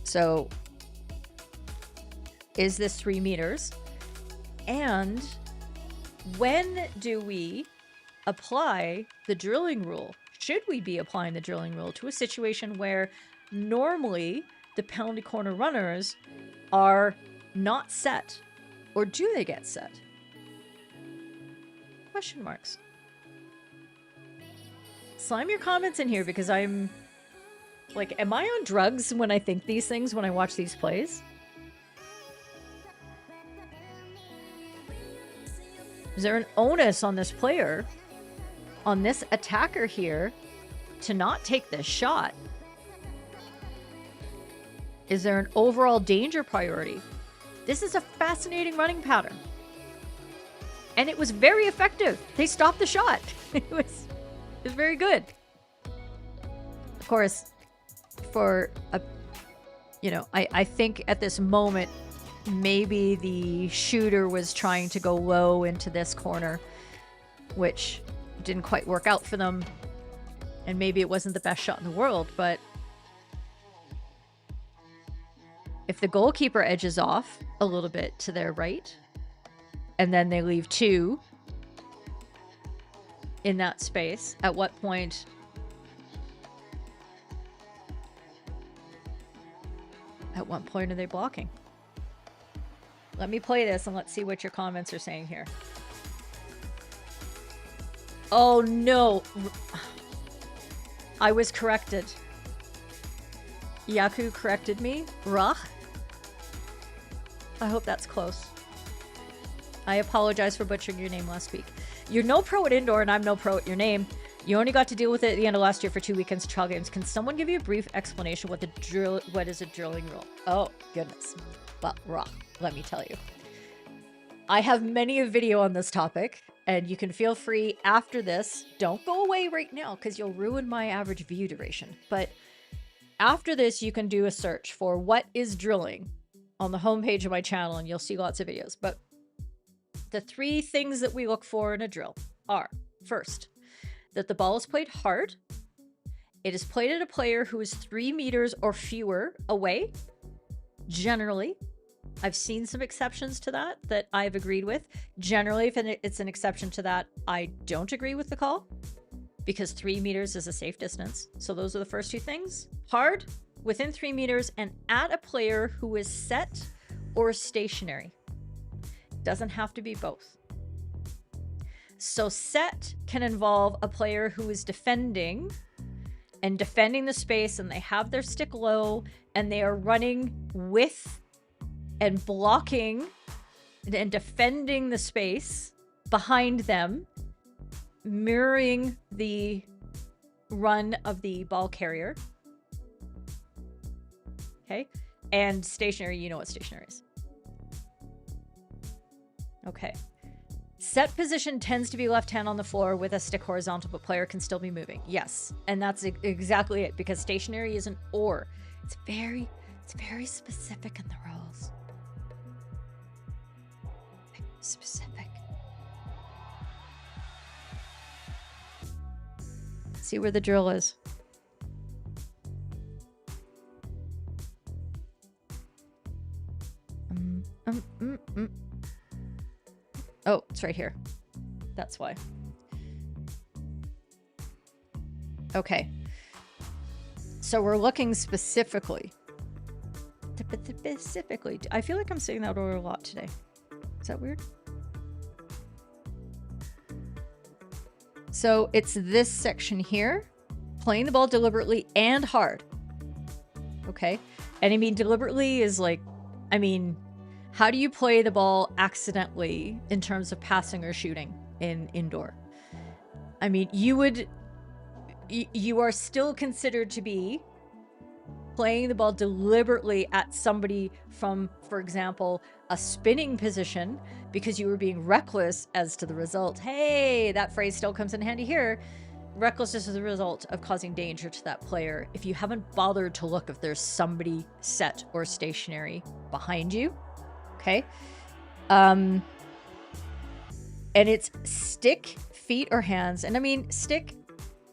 So is this 3 meters? And when do we apply the drilling rule? Should we be applying the drilling rule to a situation where normally the penalty corner runners are not set? Or do they get set? question marks. Slime your comments in here because I'm like, am I on drugs when I think these things, when I watch these plays? Is there an onus on this player, on this attacker here, to not take this shot? Is there an overall danger priority? This is a fascinating running pattern. And it was very effective. They stopped the shot. It was very good. Of course, for a, you know, I think at this moment, maybe the shooter was trying to go low into this corner, which didn't quite work out for them. And maybe it wasn't the best shot in the world, but if the goalkeeper edges off a little bit to their right, and then they leave 2 in that space, at what point are they blocking? Let me play this and let's see what your comments are saying here. Oh no, I was corrected. Yaku corrected me. Rach. I hope that's close. I apologize for butchering your name last week. You're no pro at indoor and I'm no pro at your name. You only got to deal with it at the end of last year for 2 weekends trial games. Can someone give you a brief explanation what is a drilling rule? Oh, goodness. Well, Rach, let me tell you. I have many a video on this topic, and you can feel free after this. Don't go away right now because you'll ruin my average view duration. But after this, you can do a search for what is drilling on the homepage of my channel, and you'll see lots of videos. But the 3 things that we look for in a drill are, first, that the ball is played hard. It is played at a player who is 3 meters or fewer away, generally. I've seen some exceptions to that I've agreed with. Generally, if it's an exception to that, I don't agree with the call because 3 meters is a safe distance. So those are the first 2 things. Hard, within 3 meters, and at a player who is set or stationary. Doesn't have to be both. So set can involve a player who is defending the space and they have their stick low and they are running with and blocking and defending the space behind them, mirroring the run of the ball carrier. Okay. And stationary, you know what stationary is. Okay. Set position tends to be left hand on the floor with a stick horizontal, but player can still be moving. Yes. And that's exactly it, because stationary is an or. It's very specific in the rules. Specific. See where the drill is. Oh, it's right here. That's why. Okay. So we're looking specifically. I feel like I'm saying that word a lot today. Is that weird? So it's this section here. Playing the ball deliberately and hard. Okay. And I mean, deliberately is like, I mean, how do you play the ball accidentally in terms of passing or shooting in indoor? I mean, you are still considered to be playing the ball deliberately at somebody from, for example, a spinning position because you were being reckless as to the result. Hey, that phrase still comes in handy here. Recklessness is a result of causing danger to that player if you haven't bothered to look if there's somebody set or stationary behind you. Okay. And it's stick, feet, or hands. And I mean, stick,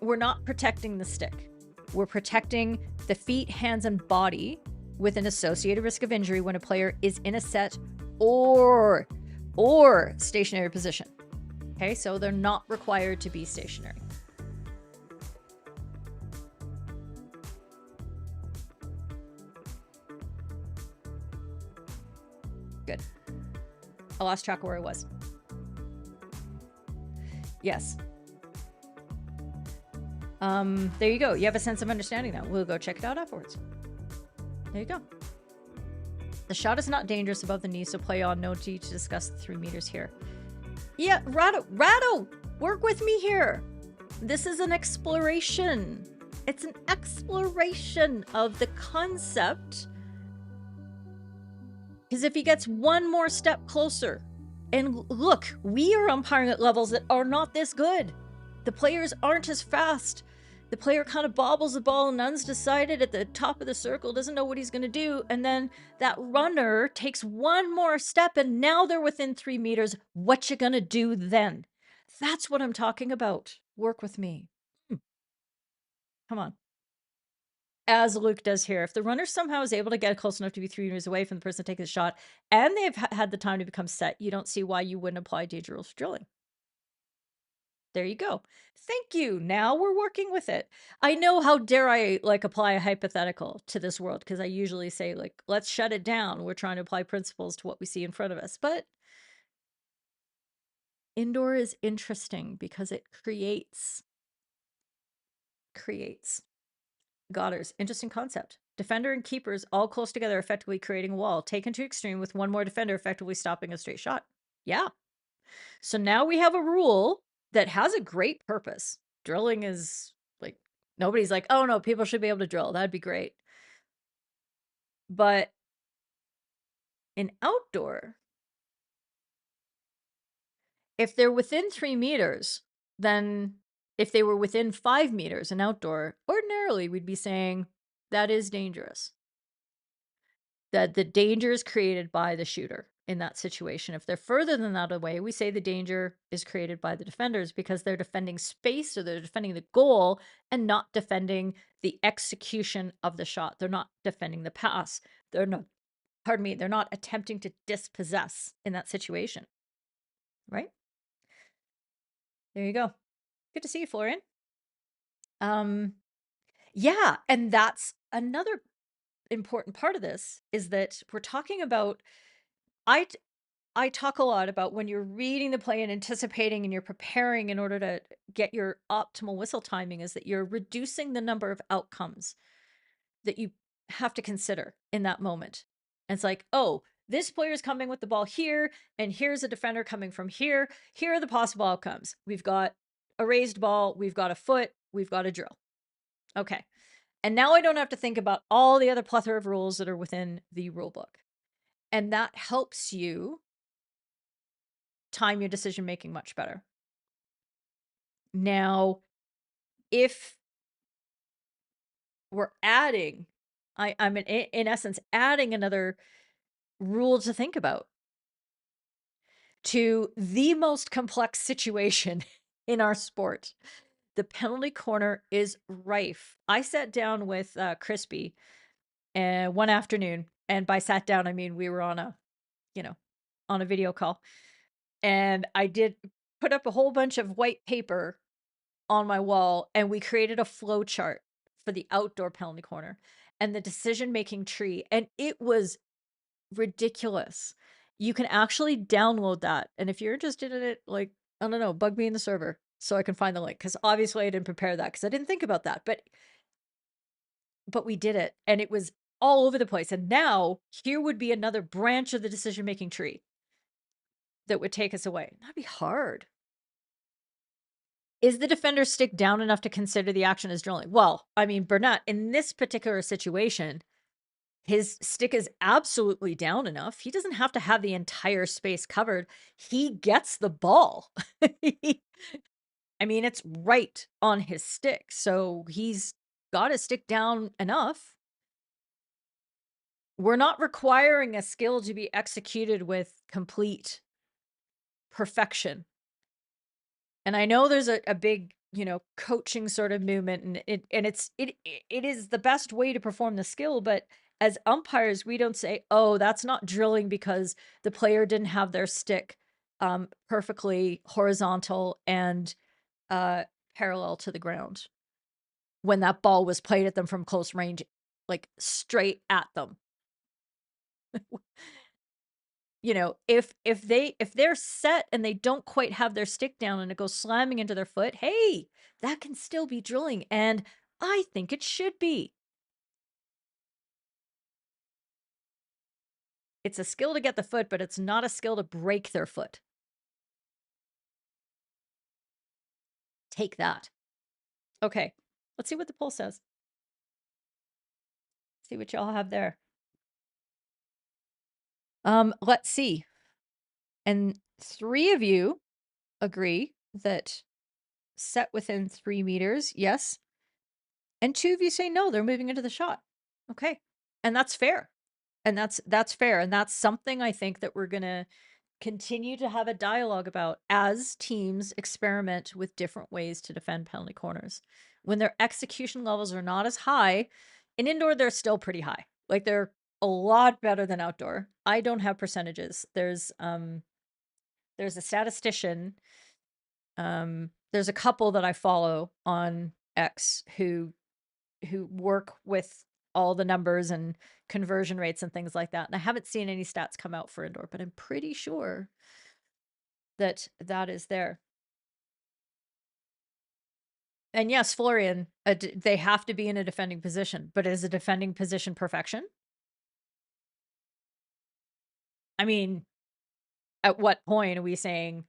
we're not protecting the stick. We're protecting the feet, hands, and body with an associated risk of injury when a player is in a set or stationary position. Okay, so they're not required to be stationary. Good. I lost track of where I was. Yes. There you go. You have a sense of understanding now. We'll go check it out afterwards. There you go. The shot is not dangerous above the knee, so play on. No need to discuss the 3 meters here. Yeah, Rado, work with me here. This is an exploration. It's an exploration of the concept. Because if he gets one more step closer, and look, we are umpiring at levels that are not this good. The players aren't as fast. The player kind of bobbles the ball and undecided at the top of the circle, doesn't know what he's going to do. And then that runner takes one more step and now they're within 3 meters. What you going to do then? That's what I'm talking about. Work with me. Come on. As Luke does here, if the runner somehow is able to get close enough to be 3 meters away from the person taking the shot and they've had the time to become set, you don't see why you wouldn't apply danger rules for drilling. There you go. Thank you. Now we're working with it. I know, how dare I apply a hypothetical to this world, because I usually say let's shut it down. We're trying to apply principles to what we see in front of us. But indoor is interesting because it creates. Godders, interesting concept. Defender and keepers all close together, effectively creating a wall. Taken to extreme with one more defender effectively stopping a straight shot. Yeah. So now we have a rule that has a great purpose. Drilling is nobody's like, oh no, people should be able to drill. That'd be great. But in outdoor, if they're within 3 meters, then if they were within 5 meters in outdoor, ordinarily we'd be saying that is dangerous. That the danger is created by the shooter in that situation. If they're further than that away, we say the danger is created by the defenders because they're defending space, or they're defending the goal and not defending the execution of the shot. They're not defending the pass. They're not, they're not attempting to dispossess in that situation. Right? There you go. Good to see you, Florian. Yeah, and that's another important part of this, is that we're talking about, I talk a lot about when you're reading the play and anticipating and you're preparing in order to get your optimal whistle timing, is that you're reducing the number of outcomes that you have to consider in that moment. And it's like, oh, this player is coming with the ball here, and here's a defender coming from here. Here are the possible outcomes. We've got a raised ball, we've got a foot, we've got a drill. Okay. And now I don't have to think about all the other plethora of rules that are within the rule book. And that helps you time your decision making much better. Now, if we're adding, I'm in essence adding another rule to think about to the most complex situation in our sport. The penalty corner is rife. I sat down with Crispy one afternoon, and by sat down I mean we were on a video call, and I did put up a whole bunch of white paper on my wall, and we created a flow chart for the outdoor penalty corner and the decision-making tree, and it was ridiculous. You can actually download that, and if you're interested in it, I don't know, bug me in the server so I can find the link, because obviously I didn't prepare that because I didn't think about that, but we did it, and it was all over the place. And now here would be another branch of the decision-making tree that would take us away. That'd be hard. Is the defender's stick down enough to consider the action as drilling? Well, I mean, Burnett, in this particular situation, his stick is absolutely down enough. He doesn't have to have the entire space covered. He gets the ball. I mean, it's right on his stick. So he's got his stick down enough. We're not requiring a skill to be executed with complete perfection. And I know there's a big, coaching sort of movement, and it is the best way to perform the skill. But as umpires, we don't say, oh, that's not drilling because the player didn't have their stick perfectly horizontal and parallel to the ground when that ball was played at them from close range, straight at them. you know, if they're set and they don't quite have their stick down and it goes slamming into their foot, hey, that can still be drilling, and I think it should be. It's a skill to get the foot, but it's not a skill to break their foot. Take that. Okay, let's see what the poll says. See what y'all have there. Let's see. And 3 of you agree that set within 3 meters, yes. And 2 of you say no, they're moving into the shot. Okay. And that's fair. And that's fair. And that's something I think that we're gonna continue to have a dialogue about as teams experiment with different ways to defend penalty corners. When their execution levels are not as high, in indoor, they're still pretty high. Like they're a lot better than outdoor. I don't have percentages. There's a statistician. There's a couple that I follow on X who work with all the numbers and conversion rates and things like that. And I haven't seen any stats come out for indoor, but I'm pretty sure that that is there. And yes, Florian, they have to be in a defending position, but is a defending position perfection? I mean, at what point are we saying,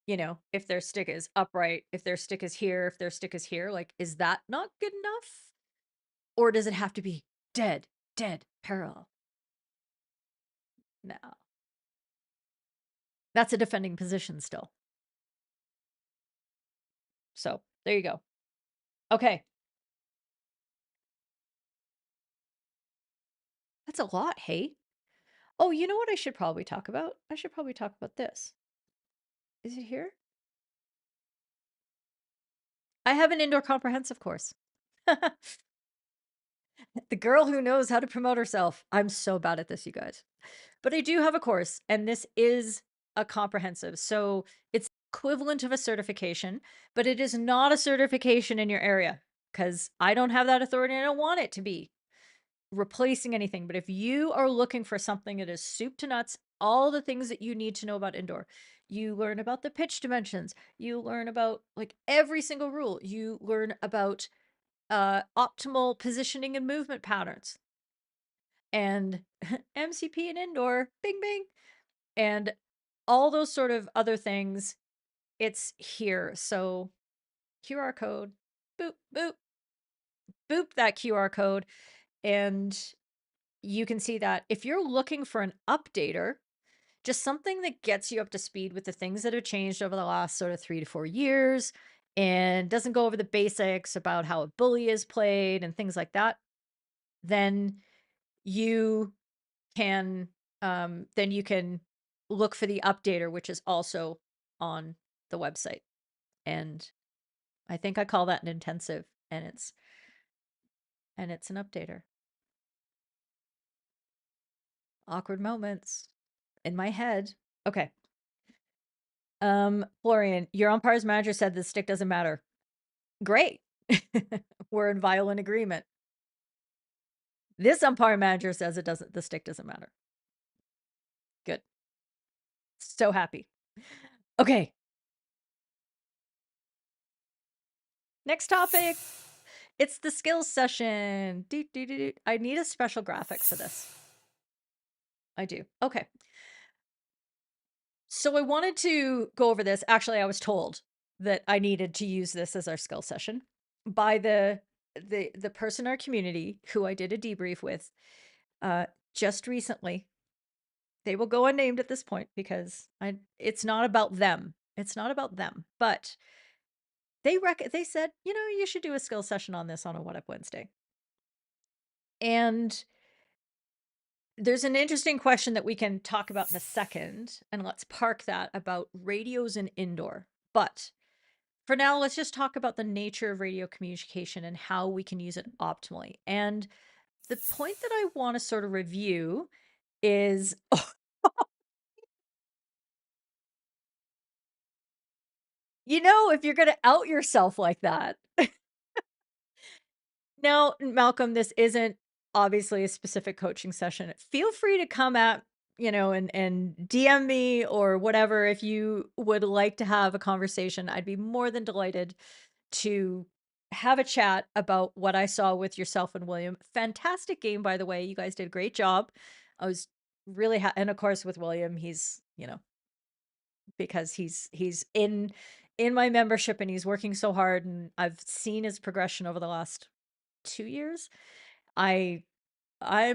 you know, if their stick is upright, if their stick is here, if their stick is here, like, is that not good enough? Or does it have to be dead parallel? No. That's a defending position still. So there you go. Okay. That's a lot, hey? Oh, you know what I should probably talk about? I should probably talk about this. Is it here? I have an indoor comprehensive course. The girl who knows how to promote herself. I'm so bad at this, you guys. But I do have a course, and this is a comprehensive. So it's equivalent of a certification, but it is not a certification in your area because I don't have that authority and I don't want it to be replacing anything. But if you are looking for something that is soup to nuts, all the things that you need to know about indoor, you learn about the pitch dimensions, you learn about like every single rule, you learn about optimal positioning and movement patterns, and MCP and indoor, bing bing, and all those sort of other things. It's here. So QR code, boop boop boop, that QR code, and you can see that. If you're looking for an updater, just something that gets you up to speed with the things that have changed over the last sort of 3 to 4 years and doesn't go over the basics about how a bully is played and things like that, then you can look for the updater, which is also on the website. And I think I call that an intensive, and it's an updater. Awkward moments in my head. Okay. Florian, your umpire's manager said the stick doesn't matter. Great. We're in violent agreement. This umpire manager says the stick doesn't matter. Good. So happy. Okay. Next topic. It's the skills session. I need a special graphic for this. I do. Okay. So I wanted to go over this. Actually, I was told that I needed to use this as our skill session by the person in our community who I did a debrief with just recently. They will go unnamed at this point because it's not about them. It's not about them. But they said, you know, you should do a skill session on this on a What Up Wednesday. And there's an interesting question that we can talk about in a second, and let's park that about radios and indoor. But for now, let's just talk about the nature of radio communication and how we can use it optimally. And the point that I want to sort of review is, you know, if you're going to out yourself like that. Now, Malcolm, this isn't obviously a specific coaching session. Feel free to come at and DM me or whatever if you would like to have a conversation. I'd be more than delighted to have a chat about what I saw with yourself and William. Fantastic game, by the way. You guys did a great job. I was really and of course with William, he's, because he's in my membership and he's working so hard, and I've seen his progression over the last 2 years. I'm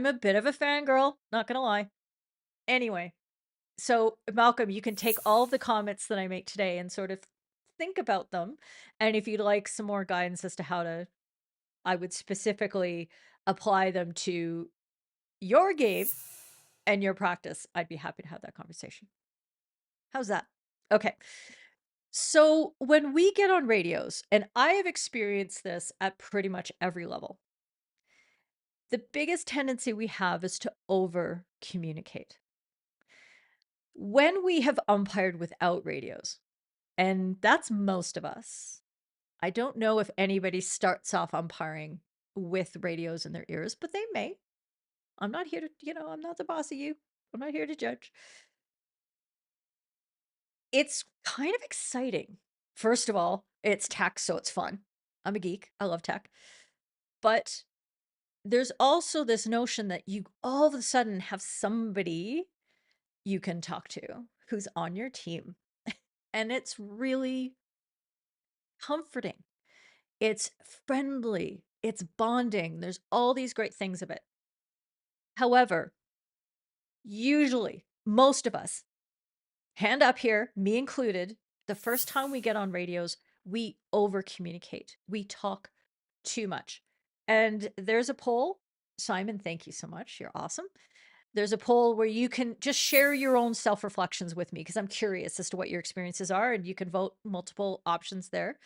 a bit of a fangirl, not gonna lie. Anyway, so Malcolm, you can take all of the comments that I make today and sort of think about them. And if you'd like some more guidance as to how I would specifically apply them to your game and your practice, I'd be happy to have that conversation. How's that? Okay. So when we get on radios, and I have experienced this at pretty much every level, the biggest tendency we have is to over communicate. When we have umpired without radios, and that's most of us, I don't know if anybody starts off umpiring with radios in their ears, but they may. I'm not here to, I'm not the boss of you. I'm not here to judge. It's kind of exciting. First of all, it's tech, so it's fun. I'm a geek. I love tech. But there's also this notion that you all of a sudden have somebody you can talk to who's on your team. And it's really comforting. It's friendly. It's bonding. There's all these great things of it. However, usually, most of us, hand up here, me included, the first time we get on radios, we over communicate. We talk too much. And there's a poll. Simon, thank you so much. You're awesome. There's a poll where you can just share your own self-reflections with me because I'm curious as to what your experiences are, and you can vote multiple options there.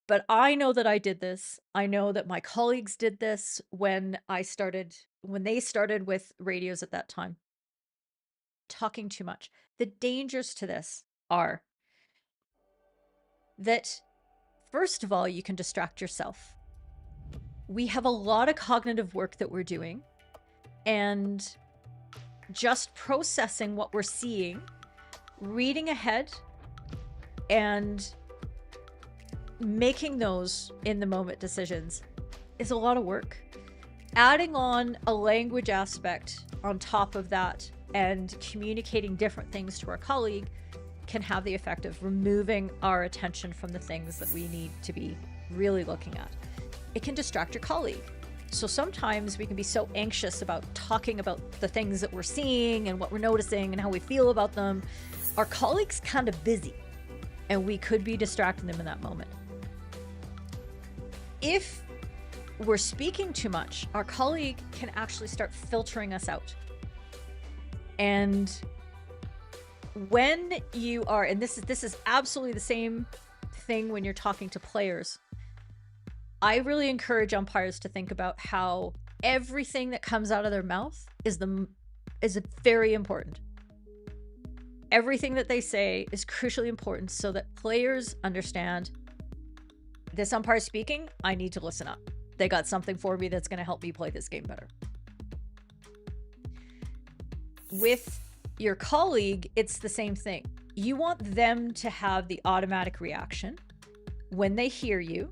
But I know that I did this. I know that my colleagues did this when they started with radios at that time. Talking too much. The dangers to this are that, first of all, you can distract yourself. We have a lot of cognitive work that we're doing, and just processing what we're seeing, reading ahead, and making those in the moment decisions is a lot of work. Adding on a language aspect on top of that and communicating different things to our colleague can have the effect of removing our attention from the things that we need to be really looking at. It can distract your colleague. So sometimes we can be so anxious about talking about the things that we're seeing and what we're noticing and how we feel about them. Our colleague's kind of busy, and we could be distracting them in that moment. If we're speaking too much, our colleague can actually start filtering us out. And when you are, and this is absolutely the same thing when you're talking to players, I really encourage umpires to think about how everything that comes out of their mouth is very important. Everything that they say is crucially important so that players understand this umpire speaking, I need to listen up. They got something for me that's going to help me play this game better. With your colleague, it's the same thing. You want them to have the automatic reaction when they hear you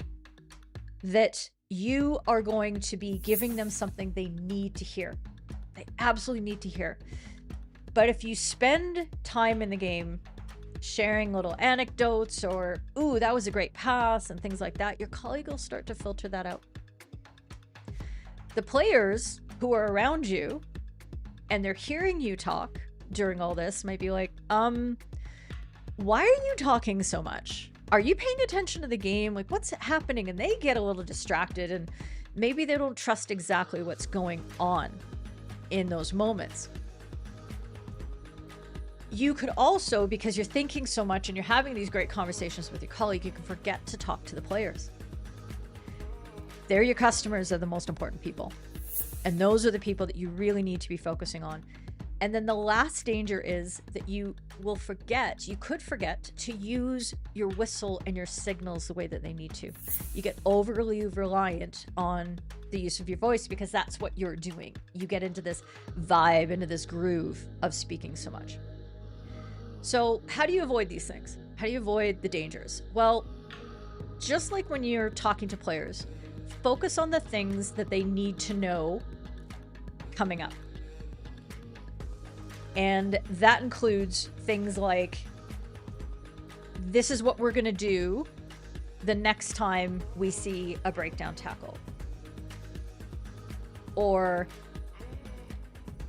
that you are going to be giving them something they need to hear. They absolutely need to hear. But if you spend time in the game sharing little anecdotes or, ooh, that was a great pass and things like that, your colleague will start to filter that out. The players who are around you and they're hearing you talk during all this might be like, why are you talking so much? Are you paying attention to the game? Like, what's happening? And they get a little distracted, and maybe they don't trust exactly what's going on in those moments. You could also, because you're thinking so much and you're having these great conversations with your colleague, you can forget to talk to the players. They're your customers, are the most important people. And those are the people that you really need to be focusing on. And then the last danger is that you could forget to use your whistle and your signals the way that they need to. You get overly reliant on the use of your voice because that's what you're doing. You get into this vibe, into this groove of speaking so much. So how do you avoid these things? How do you avoid the dangers? Well, just like when you're talking to players, focus on the things that they need to know coming up. And that includes things like, this is what we're going to do the next time we see a breakdown tackle. Or,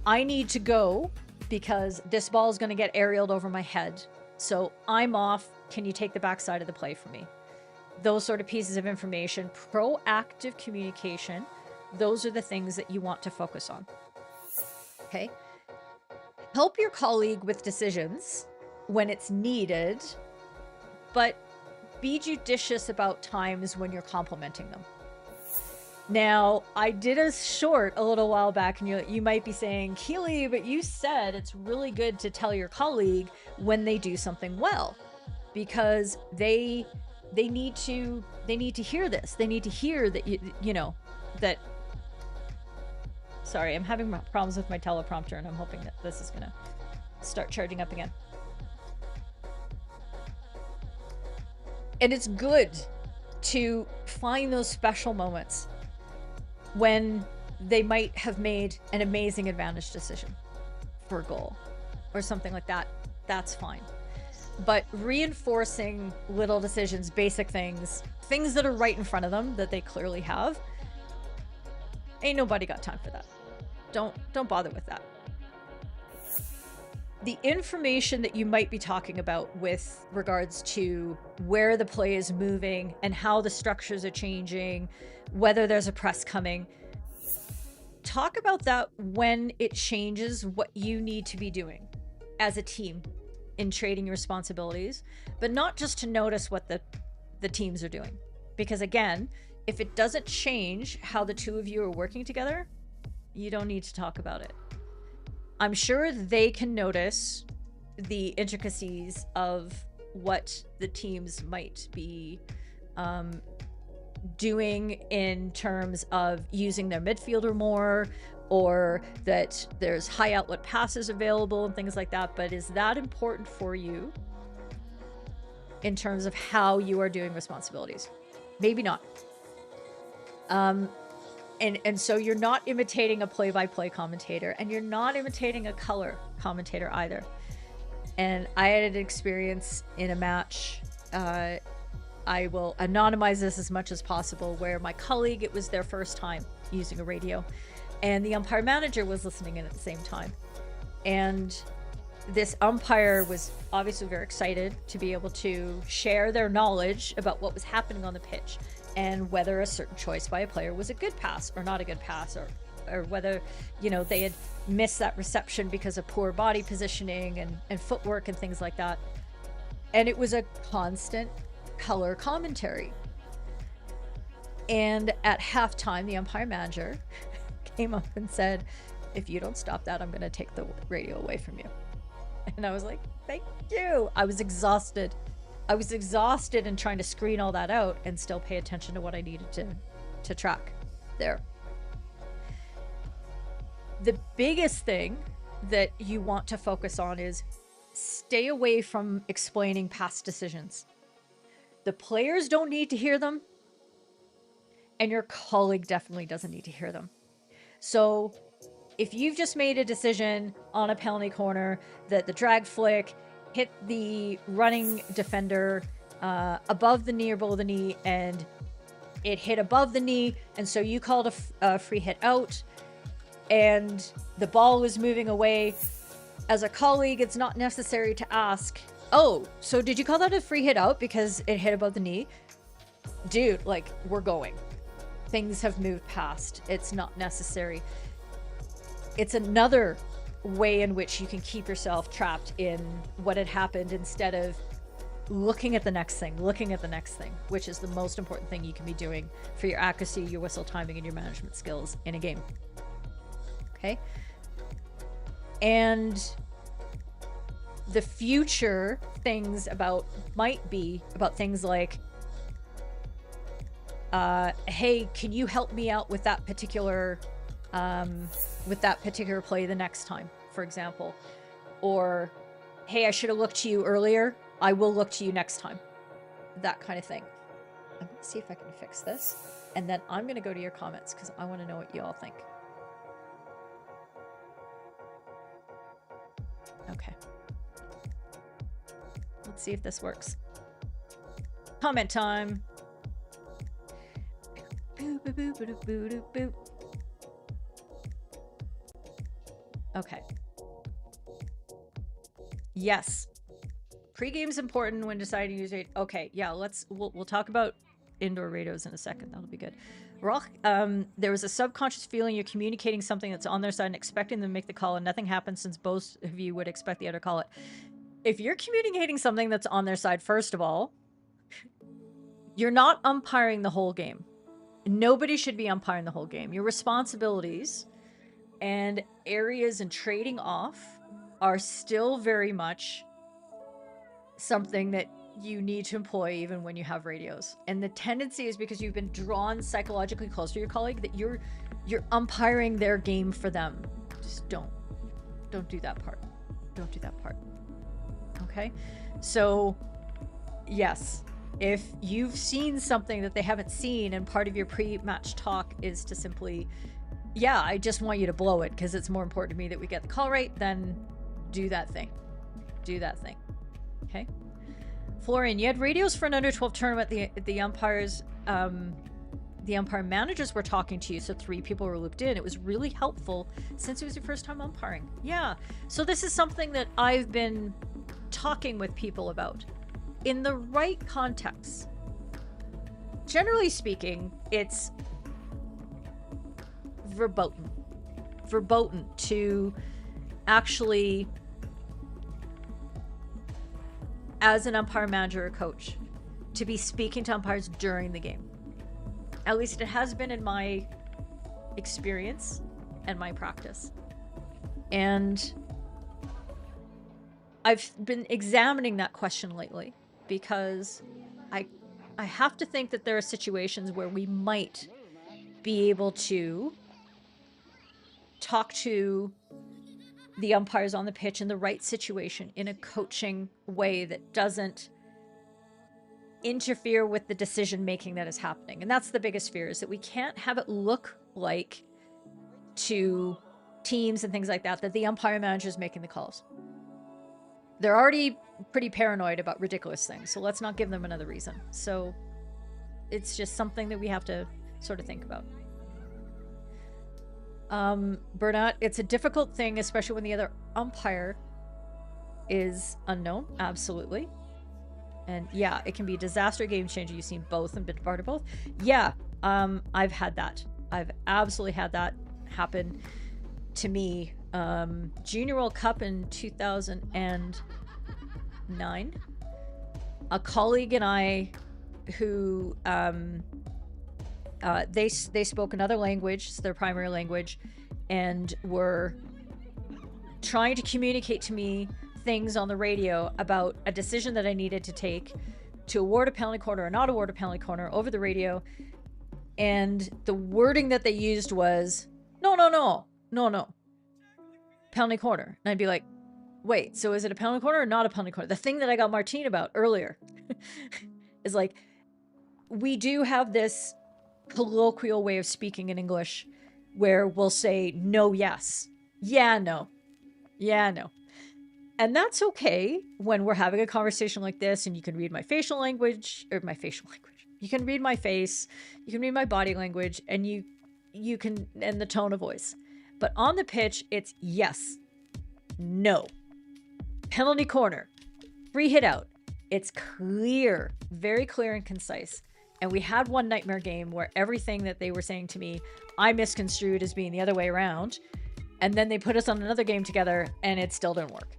I need to go because this ball is going to get aerialed over my head. So I'm off. Can you take the backside of the play for me? Those sort of pieces of information, proactive communication, those are the things that you want to focus on. Okay? Help your colleague with decisions when it's needed, but be judicious about times when you're complimenting them. Now, I did a short a little while back, and you might be saying, Keely, but you said it's really good to tell your colleague when they do something well, because they need to hear this. They need to hear that you know that. Sorry, I'm having problems with my teleprompter, and I'm hoping that this is gonna start charging up again. And it's good to find those special moments when they might have made an amazing advantage decision for a goal or something like that. That's fine. But reinforcing little decisions, basic things that are right in front of them that they clearly have, ain't nobody got time for that. Don't bother with that. The information that you might be talking about with regards to where the play is moving and how the structures are changing, whether there's a press coming, talk about that when it changes what you need to be doing as a team in trading your responsibilities, but not just to notice what the teams are doing. Because again, if it doesn't change how the two of you are working together, you don't need to talk about it. I'm sure they can notice the intricacies of what the teams might be doing in terms of using their midfielder more, or that there's high outlet passes available and things like that. But is that important for you in terms of how you are doing responsibilities? Maybe not. And so you're not imitating a play-by-play commentator, and you're not imitating a color commentator either. And I had an experience in a match, I will anonymize this as much as possible, where my colleague, it was their first time using a radio, and the umpire manager was listening in at the same time. And this umpire was obviously very excited to be able to share their knowledge about what was happening on the pitch, and whether a certain choice by a player was a good pass or not a good pass, or whether, you know, they had missed that reception because of poor body positioning and footwork and things like that. And it was a constant color commentary. And at halftime, the umpire manager came up and said, if you don't stop that, I'm going to take the radio away from you. And I was like, thank you. I was exhausted in trying to screen all that out and still pay attention to what I needed to track there. The biggest thing that you want to focus on is stay away from explaining past decisions. The players don't need to hear them, and your colleague definitely doesn't need to hear them. So if you've just made a decision on a penalty corner that the drag flick hit the running defender above the knee or below the knee, and it hit above the knee, and so you called a free hit out, and the ball was moving away, as a colleague, it's not necessary to ask, oh, so did you call that a free hit out because it hit above the knee? Dude, like, we're going. Things have moved past. It's not necessary. It's another way in which you can keep yourself trapped in what had happened instead of looking at the next thing, which is the most important thing you can be doing for your accuracy, your whistle timing, and your management skills in a game. Okay? And the future things might be about things like, hey, can you help me out with that particular play the next time, for example? Or, hey, I should have looked to you earlier. I will look to you next time. That kind of thing. I'm going to see if I can fix this. And then I'm going to go to your comments because I want to know what you all think. Okay. Let's see if this works. Comment time. Okay. Yes. Pre-game's important when deciding to use it. Okay, yeah, we'll talk about indoor radios in a second. That'll be good. Rock, there was a subconscious feeling you're communicating something that's on their side and expecting them to make the call, and nothing happens since both of you would expect the other to call it. If you're communicating something that's on their side, first of all, you're not umpiring the whole game. Nobody should be umpiring the whole game. Your responsibilities and areas and trading off are still very much something that you need to employ even when you have radios. And the tendency is because you've been drawn psychologically close to your colleague that you're umpiring their game for them. Just don't do that part. Don't do that part. Okay? So, yes, if you've seen something that they haven't seen and part of your pre-match talk is to simply, yeah, I just want you to blow it because it's more important to me that we get the call right, then do that thing. Do that thing. Okay? Florian, you had radios for an under 12 tournament. The umpires, the umpire managers were talking to you, so 3 people were looped in. It was really helpful since it was your first time umpiring. Yeah. So this is something that I've been talking with people about in the right context. Generally speaking, it's verboten to actually, as an umpire, manager, or coach, to be speaking to umpires during the game. At least it has been in my experience and my practice. And I've been examining that question lately because I have to think that there are situations where we might be able to talk to the umpires on the pitch in the right situation in a coaching way that doesn't interfere with the decision making that is happening. And that's the biggest fear, is that we can't have it look like to teams and things like that the umpire manager is making the calls. They're already pretty paranoid about ridiculous things, so let's not give them another reason. So it's just something that we have to sort of think about. Bernat, it's a difficult thing, especially when the other umpire is unknown. Absolutely. And yeah, it can be a disaster, game changer. You've seen both and been part of both. Yeah, I've had that. I've absolutely had that happen to me. Junior World Cup in 2009. A colleague and I, who they spoke another language, it's their primary language, and were trying to communicate to me things on the radio about a decision that I needed to take to award a penalty corner or not award a penalty corner over the radio. And the wording that they used was, no, penalty corner. And I'd be like, wait, so is it a penalty corner or not a penalty corner? The thing that I got Martine about earlier is like, we do have this colloquial way of speaking in English where we'll say no, yes, yeah, no, yeah, no. And that's okay when we're having a conversation like this and you can read my facial language, or my facial language. You can read my face, you can read my body language, and you can, and the tone of voice. But on the pitch, it's yes, no, penalty corner, free hit out. It's clear, very clear and concise. And we had one nightmare game where everything that they were saying to me, I misconstrued as being the other way around. And then they put us on another game together and it still didn't work.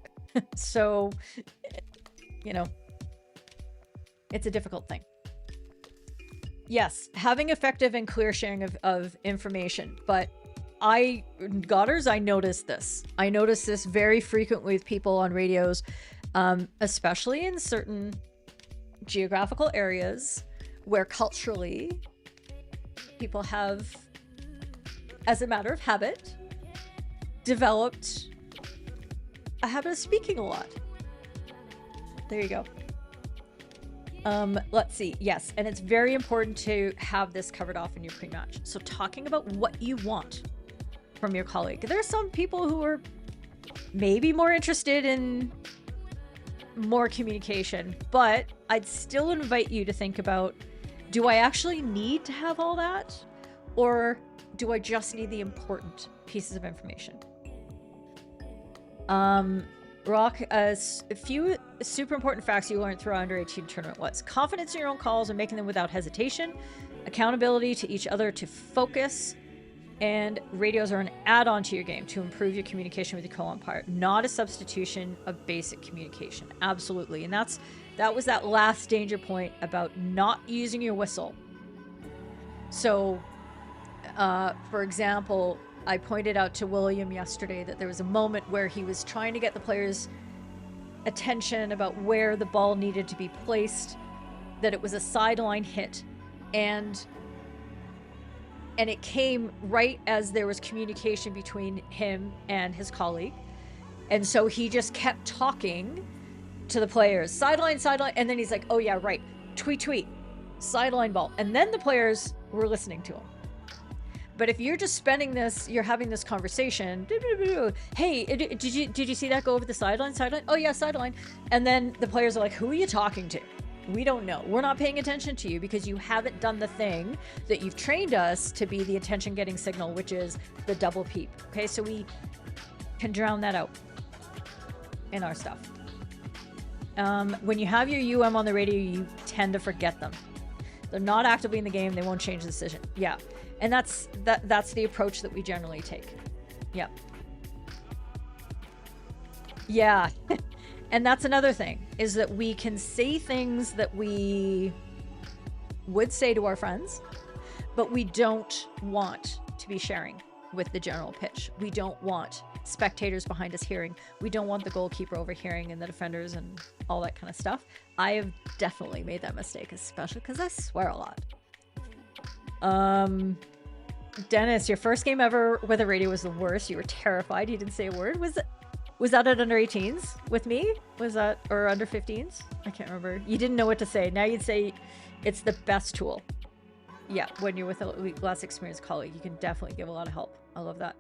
So, you know, it's a difficult thing. Yes, having effective and clear sharing of information. But Godders, I noticed this. I noticed this very frequently with people on radios, especially in certain geographical areas where culturally people have, as a matter of habit, developed a habit of speaking a lot. There you go. Let's see. Yes, and it's very important to have this covered off in your pre-match. So talking about what you want from your colleague. There are some people who are maybe more interested in more communication, but I'd still invite you to think about, do I actually need to have all that? Or do I just need the important pieces of information? Rock, a few super important facts you learned through our under 18 tournament was confidence in your own calls and making them without hesitation, accountability to each other to focus, and radios are an add-on to your game to improve your communication with your co-umpire, not a substitution of basic communication. Absolutely. And that was that last danger point about not using your whistle. So, for example, I pointed out to William yesterday that there was a moment where he was trying to get the players' attention about where the ball needed to be placed, that it was a sideline hit, and it came right as there was communication between him and his colleague. And so he just kept talking to the players, sideline, and then he's like, oh yeah, right, tweet, sideline ball. And then the players were listening to him. But if you're just spending this, you're having this conversation, hey, did you see that go over the sideline? Oh yeah, sideline. And then the players are like, who are you talking to? We don't know. We're not paying attention to you because you haven't done the thing that you've trained us to be the attention getting signal, which is the double peep. Okay, so we can drown that out in our stuff. When you have your UM on the radio, you tend to forget them. They're not actively in the game. They won't change the decision. Yeah. And that's the approach that we generally take. Yeah. Yeah. And that's another thing, is that we can say things that we would say to our friends, but we don't want to be sharing with the general pitch. We don't want spectators behind us hearing. We don't want the goalkeeper overhearing and the defenders and all that kind of stuff. I have definitely made that mistake, especially because I swear a lot. Dennis, your first game ever with a radio was the worst. You were terrified. You didn't say a word. Was that at under 18s with me? Was that, or under 15s? I can't remember. You didn't know what to say. Now you'd say it's the best tool. Yeah, when you're with a less experienced colleague, you can definitely give a lot of help. I love that.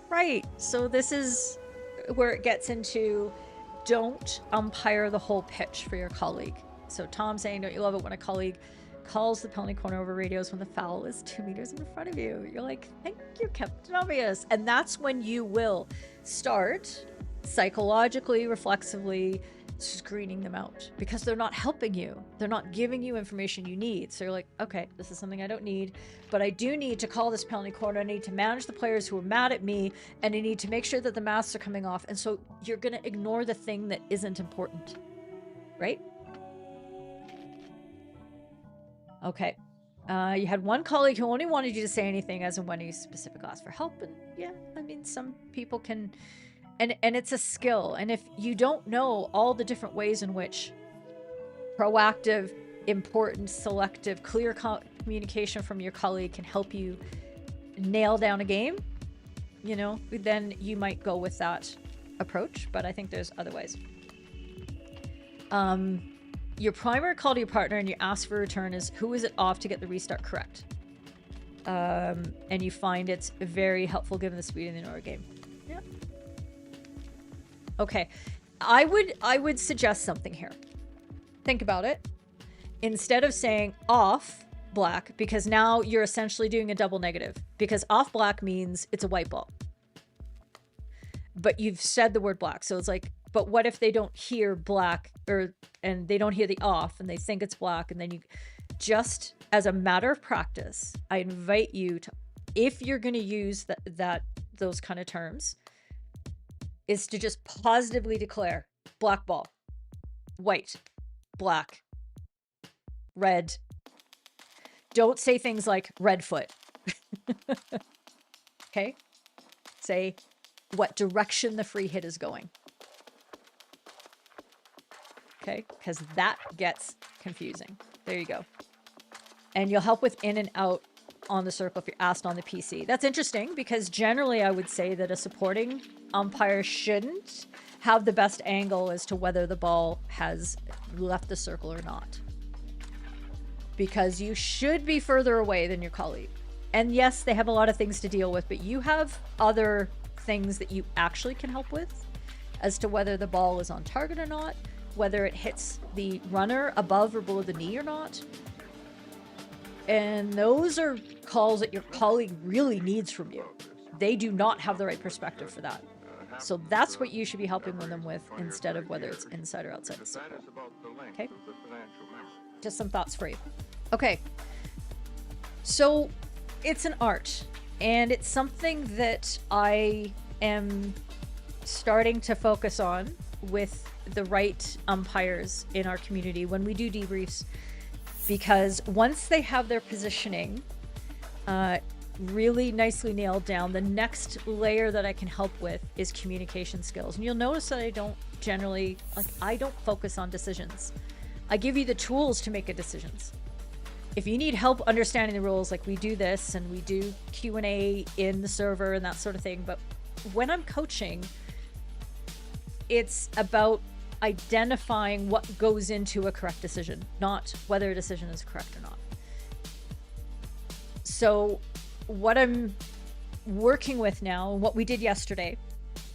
Right. So this is where it gets into, don't umpire the whole pitch for your colleague. So Tom saying, don't you love it when a colleague calls the penalty corner over radios when the foul is 2 meters in front of you? You're like, thank you, Captain Obvious. And that's when you will start psychologically, reflexively screening them out, because they're not helping you. They're not giving you information you need. So you're like, okay, this is something I don't need, but I do need to call this penalty corner. I need to manage the players who are mad at me, and I need to make sure that the masks are coming off. And so you're going to ignore the thing that isn't important, right? Okay. You had one colleague who only wanted you to say anything as and when he specifically asked for help. And yeah, I mean, some people can, and it's a skill. And if you don't know all the different ways in which proactive, important, selective, clear communication from your colleague can help you nail down a game, you know, then you might go with that approach. But I think there's other ways. Your primary call to your partner and you ask for a return is, who is it off to get the restart correct? And you find it's very helpful given the speed in the Nora game. Yeah. Okay. I would suggest something here. Think about it. Instead of saying off black, because now you're essentially doing a double negative, because off black means it's a white ball. But you've said the word black. So it's like, but what if they don't hear black, and they don't hear the off and they think it's black? And then you just, as a matter of practice, I invite you to, if you're going to use those kind of terms, is to just positively declare black ball, white, black, red. Don't say things like red foot. Okay? Say what direction the free hit is going. Okay? Because that gets confusing. There you go. And you'll help with in and out on the circle if you're asked on the PC. That's interesting because generally I would say that a supporting umpire shouldn't have the best angle as to whether the ball has left the circle or not. Because you should be further away than your colleague. And yes, they have a lot of things to deal with, but you have other things that you actually can help with as to whether the ball is on target or not, whether it hits the runner above or below the knee or not. And those are calls that your colleague really needs from you. They do not have the right perspective for that. So that's what you should be helping them with instead of whether it's inside or outside the circle. Okay? Just some thoughts for you. Okay. So it's an art, and it's something that I am starting to focus on with the right umpires in our community when we do debriefs, because once they have their positioning really nicely nailed down, the next layer that I can help with is communication skills. And you'll notice that I don't generally, I don't focus on decisions. I give you the tools to make decisions. If you need help understanding the rules, like we do this and we do Q&A in the server and that sort of thing. But when I'm coaching, it's about identifying what goes into a correct decision, not whether a decision is correct or not. So what I'm working with now, what we did yesterday,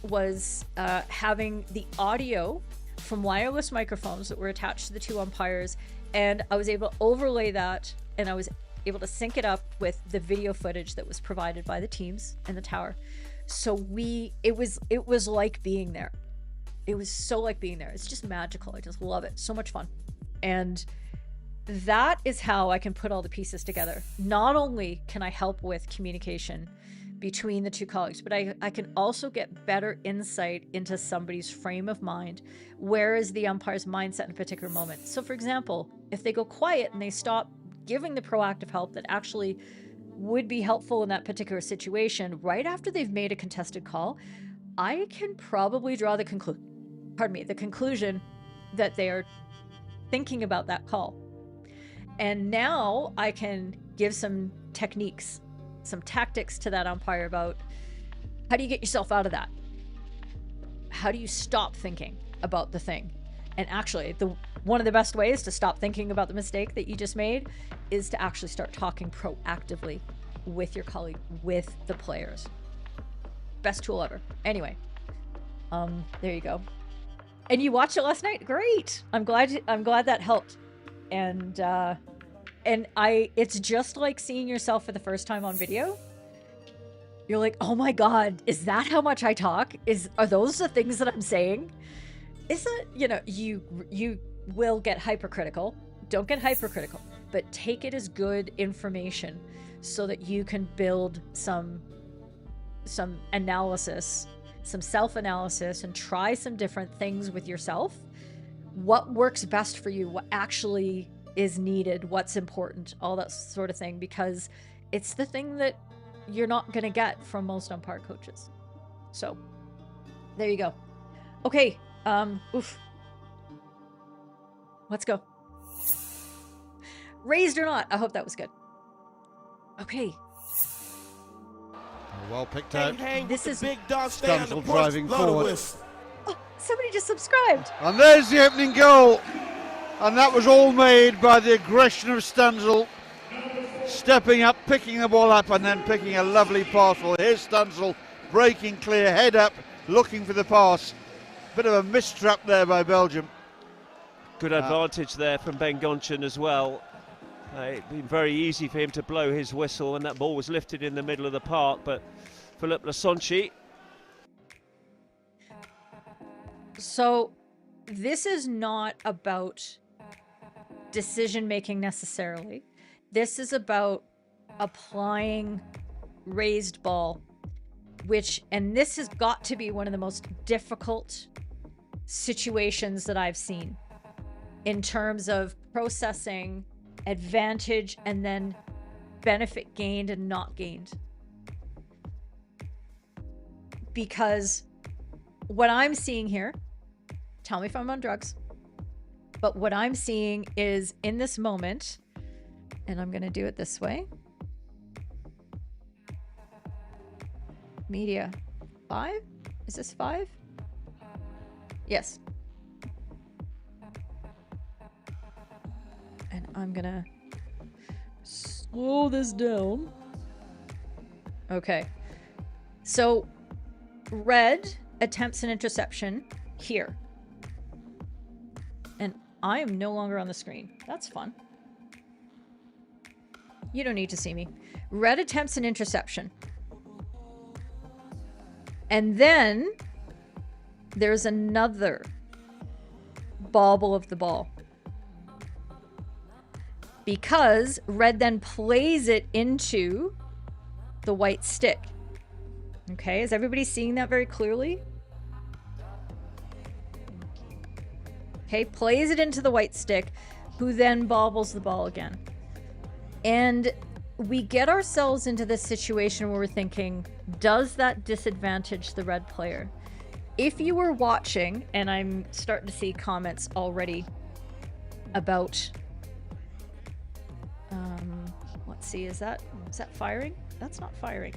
was having the audio from wireless microphones that were attached to the two umpires, and I was able to overlay that, and I was able to sync it up with the video footage that was provided by the teams in the tower. So it was like being there. It was so like being there. It's just magical. I just love it. So much fun. And that is how I can put all the pieces together. Not only can I help with communication between the two colleagues, but I can also get better insight into somebody's frame of mind. Where is the umpire's mindset in a particular moment? So for example, if they go quiet and they stop giving the proactive help that actually would be helpful in that particular situation, right after they've made a contested call, I can probably draw the conclusion that they are thinking about that call. And now I can give some techniques, some tactics to that umpire about how do you get yourself out of that? How do you stop thinking about the thing? And actually, one of the best ways to stop thinking about the mistake that you just made is to actually start talking proactively with your colleague, with the players. Best tool ever. Anyway, there you go. And you watched it last night? Great. I'm glad that helped. And it's just like seeing yourself for the first time on video. You're like, oh my God, is that how much I talk? Are those the things that I'm saying? Is that, you will get hypercritical. Don't get hypercritical, but take it as good information so that you can build some analysis, some self-analysis, and try some different things with yourself. What works best for you? What actually is needed? What's important? All that sort of thing, because it's the thing that you're not going to get from most umpire coaches. So there you go. Okay. Let's go. Raised or not. I hope that was good. Okay. Well picked out. This is big dog Stanzel driving forward. Oh, somebody just subscribed. And there's the opening goal. And that was all made by the aggression of Stanzel. Stepping up, picking the ball up, and then picking a lovely pass. Well, here's Stanzel breaking clear, head up, looking for the pass. Bit of a mistrap there by Belgium. Good advantage there from Ben Gonchan as well. It'd been very easy for him to blow his whistle when that ball was lifted in the middle of the park, but Philippe Lasonchi. So this is not about decision making necessarily. This is about applying raised ball, and this has got to be one of the most difficult situations that I've seen in terms of processing advantage and then benefit gained and not gained. Because what I'm seeing here, tell me if I'm on drugs, but what I'm seeing is in this moment, and I'm going to do it this way. Media 5? Is this 5? Yes. And I'm going to slow this down. Okay. So red attempts an interception here. And I am no longer on the screen. That's fun. You don't need to see me. Red attempts an interception. And then there's another bobble of the ball. Because red then plays it into the white stick. Okay, is everybody seeing that very clearly? Okay, plays it into the white stick, who then bobbles the ball again. And we get ourselves into this situation where we're thinking, does that disadvantage the red player? If you were watching, and I'm starting to see comments already about, let's see, is that firing? That's not firing.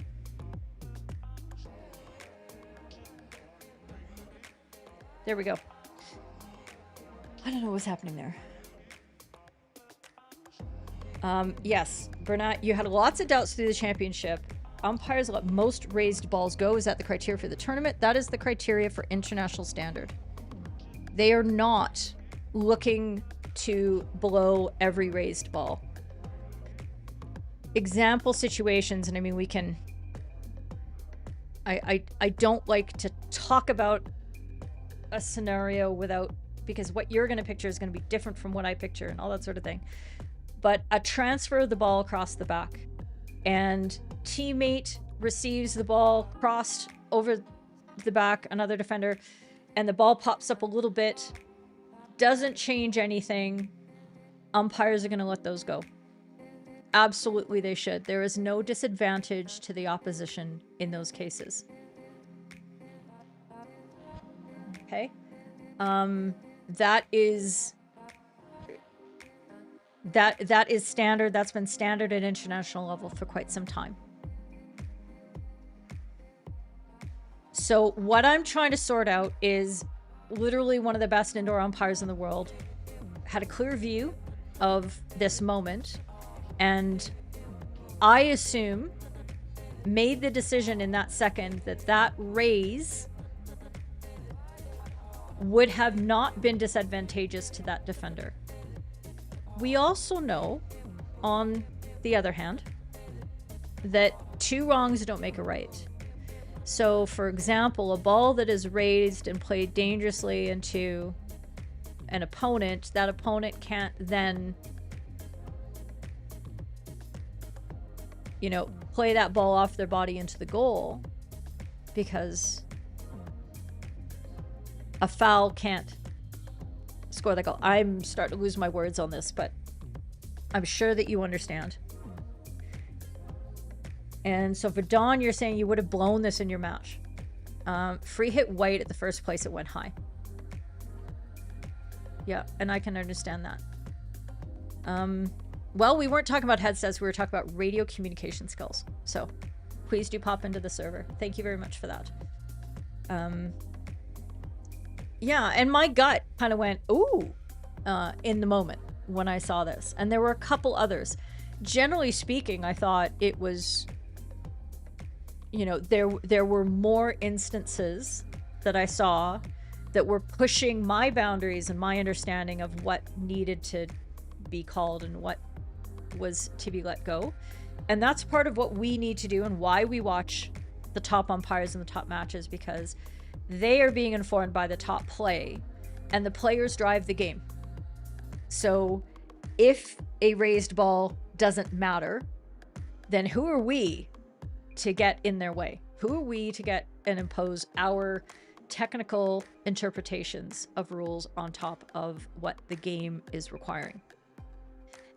There we go. I don't know what's happening there. Yes, Bernat, you had lots of doubts through the championship. Umpires let most raised balls go. Is that the criteria for the tournament? That is the criteria for international standard. They are not looking to blow every raised ball. Example situations, and I mean, we can... I don't like to talk about a scenario without... because what you're going to picture is going to be different from what I picture and all that sort of thing. But a transfer of the ball across the back, and teammate receives the ball crossed over the back, another defender, and the ball pops up a little bit, doesn't change anything. Umpires are going to let those go. Absolutely, they should. There is no disadvantage to the opposition in those cases. Okay. That is standard. That's been standard at international level for quite some time. So what I'm trying to sort out is literally one of the best indoor umpires in the world had a clear view of this moment, and I assume made the decision in that second that that raise would have not been disadvantageous to that defender. We also know, on the other hand, that two wrongs don't make a right. So, for example, a ball that is raised and played dangerously into an opponent, that opponent can't then, you know, play that ball off their body into the goal, because a foul can't score that goal. I'm starting to lose my words on this, but I'm sure that you understand. And so for Dawn, you're saying you would have blown this in your match. Free hit white at the first place, it went high. Yeah, and I can understand that. Well, we weren't talking about headsets, we were talking about radio communication skills. So please do pop into the server. Thank you very much for that. Yeah, and my gut kind of went, ooh, in the moment when I saw this. And there were a couple others. Generally speaking, I thought it was, you know, there were more instances that I saw that were pushing my boundaries and my understanding of what needed to be called and what was to be let go. And that's part of what we need to do and why we watch the top umpires in the top matches, because they are being informed by the top play, and the players drive the game. So if a raised ball doesn't matter, then who are we to get in their way? Who are we to get and impose our technical interpretations of rules on top of what the game is requiring?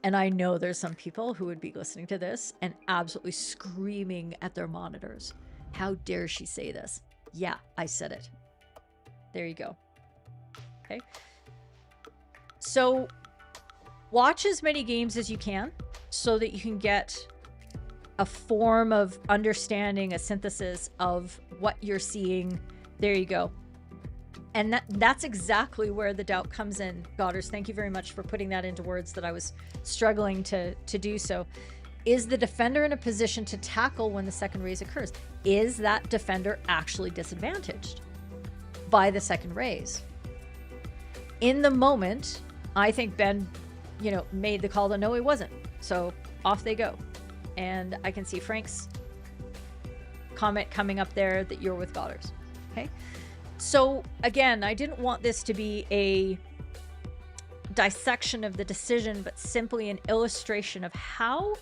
And I know there's some people who would be listening to this and absolutely screaming at their monitors. How dare she say this? Yeah, I said it. There you go. Okay. So watch as many games as you can so that you can get a form of understanding, a synthesis of what you're seeing. There you go. And that's exactly where the doubt comes in. Godders, thank you very much for putting that into words that I was struggling to do so. Is the defender in a position to tackle when the second raise occurs? Is that defender actually disadvantaged by the second raise? In the moment, I think Ben, made the call that no, he wasn't. So off they go. And I can see Frank's comment coming up there that you're with Godders. Okay. So again, I didn't want this to be a dissection of the decision, but simply an illustration of how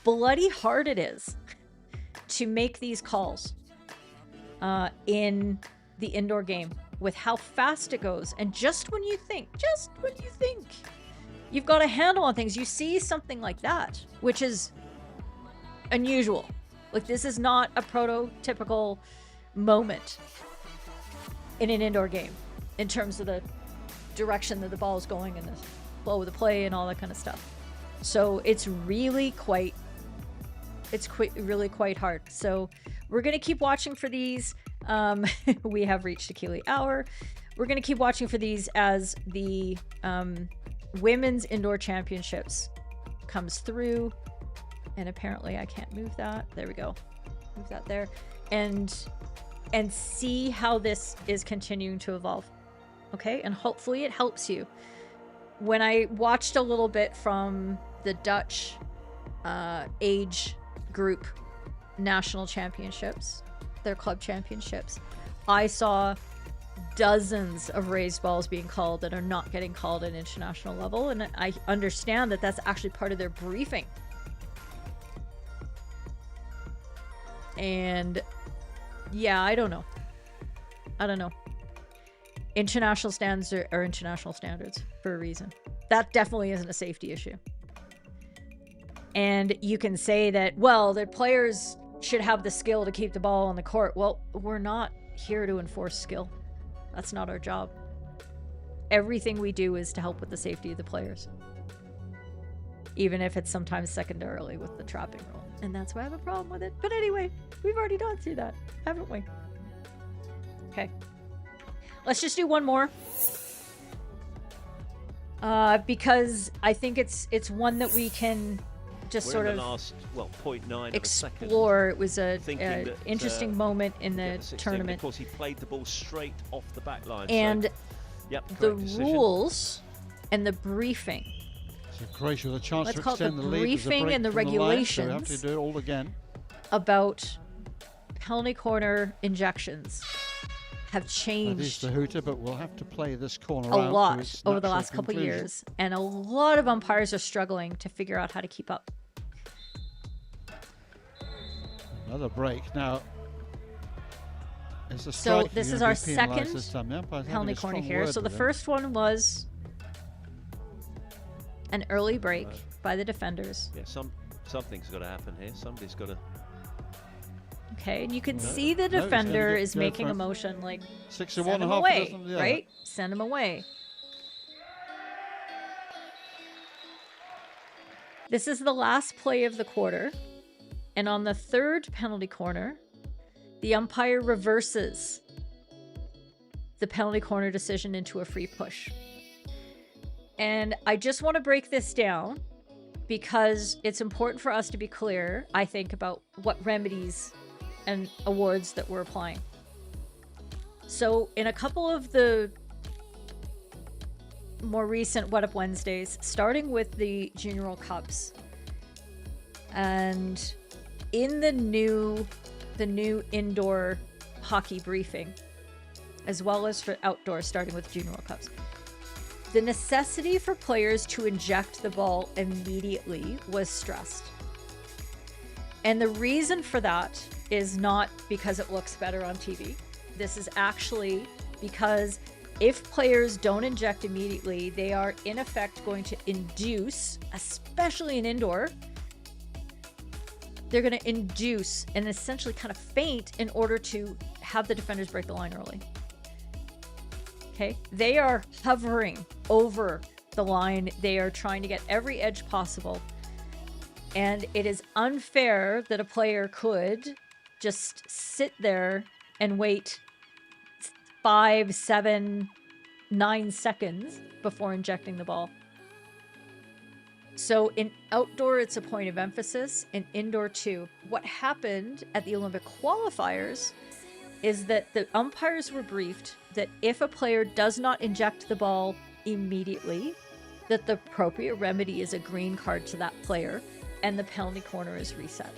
bloody hard it is to make these calls in the indoor game, with how fast it goes. And just when you think you've got a handle on things, you see something like that, which is unusual. Like, this is not a prototypical moment in an indoor game in terms of the direction that the ball is going and the flow of the play and all that kind of stuff. So it's really quite hard. So we're going to keep watching for these. We have reached the Keeley hour. We're going to keep watching for these as the women's indoor championships comes through. And apparently I can't move that. There we go. Move that there. And see how this is continuing to evolve. Okay? And hopefully it helps you. When I watched a little bit from the Dutch age group national championships, their club championships, I saw dozens of raised balls being called that are not getting called at international level. And I understand that that's actually part of their briefing. And yeah, I don't know. International standards are international standards for a reason. That definitely isn't a safety issue. And you can say that, well, the players should have the skill to keep the ball on the court. Well, we're not here to enforce skill. That's not our job. Everything we do is to help with the safety of the players. Even if it's sometimes secondarily with the trapping rule. And that's why I have a problem with it. But anyway, we've already gone through that, haven't we? Okay. Let's just do one more. Because I think it's one that we can just We're sort in of the last, 0.9 explore. It was an that, interesting moment in the 16, tournament. Of course, he played the ball straight off the back line. And so, yep, the decision. rules and the briefing. So Croatia with a chance Let's to call it the extend the lead. There's a briefing break and the from line, so we regulations have to do it all again. About penalty corner injections have That is changed the hooter, but we'll have to play this corner a out to lot its over the natural last couple conclusion. years, and a lot of umpires are struggling to figure out how to keep up. Another break now. Is the So striking this gonna is our be penalised second this time? The umpire's having penalty a corner strong here. word So the with him. first one was an early break by the defenders. Yeah, something's got to happen here. Somebody's got to. Okay, and you can No, see the no, he's gonna defender get- is go making for a it. motion like 61 send him and a half, away, doesn't the other. right? Send him away. This is the last play of the quarter. And on the third penalty corner, the umpire reverses the penalty corner decision into a free push. And I just want to break this down because it's important for us to be clear, I think, about what remedies and awards that we're applying. So in a couple of the more recent What Up Wednesdays, starting with the Junior World Cups, and in the new indoor hockey briefing, as well as for outdoor, starting with Junior World Cups, the necessity for players to inject the ball immediately was stressed. And the reason for that is not because it looks better on TV. This is actually because if players don't inject immediately, they are in effect going to induce, especially in indoor, they're going to induce and essentially kind of feint in order to have the defenders break the line early. Okay, they are hovering over the line. They are trying to get every edge possible. And it is unfair that a player could just sit there and wait 5, 7, 9 seconds before injecting the ball. So in outdoor, it's a point of emphasis. In indoor, too. What happened at the Olympic qualifiers is that the umpires were briefed that if a player does not inject the ball immediately, that the appropriate remedy is a green card to that player and the penalty corner is reset.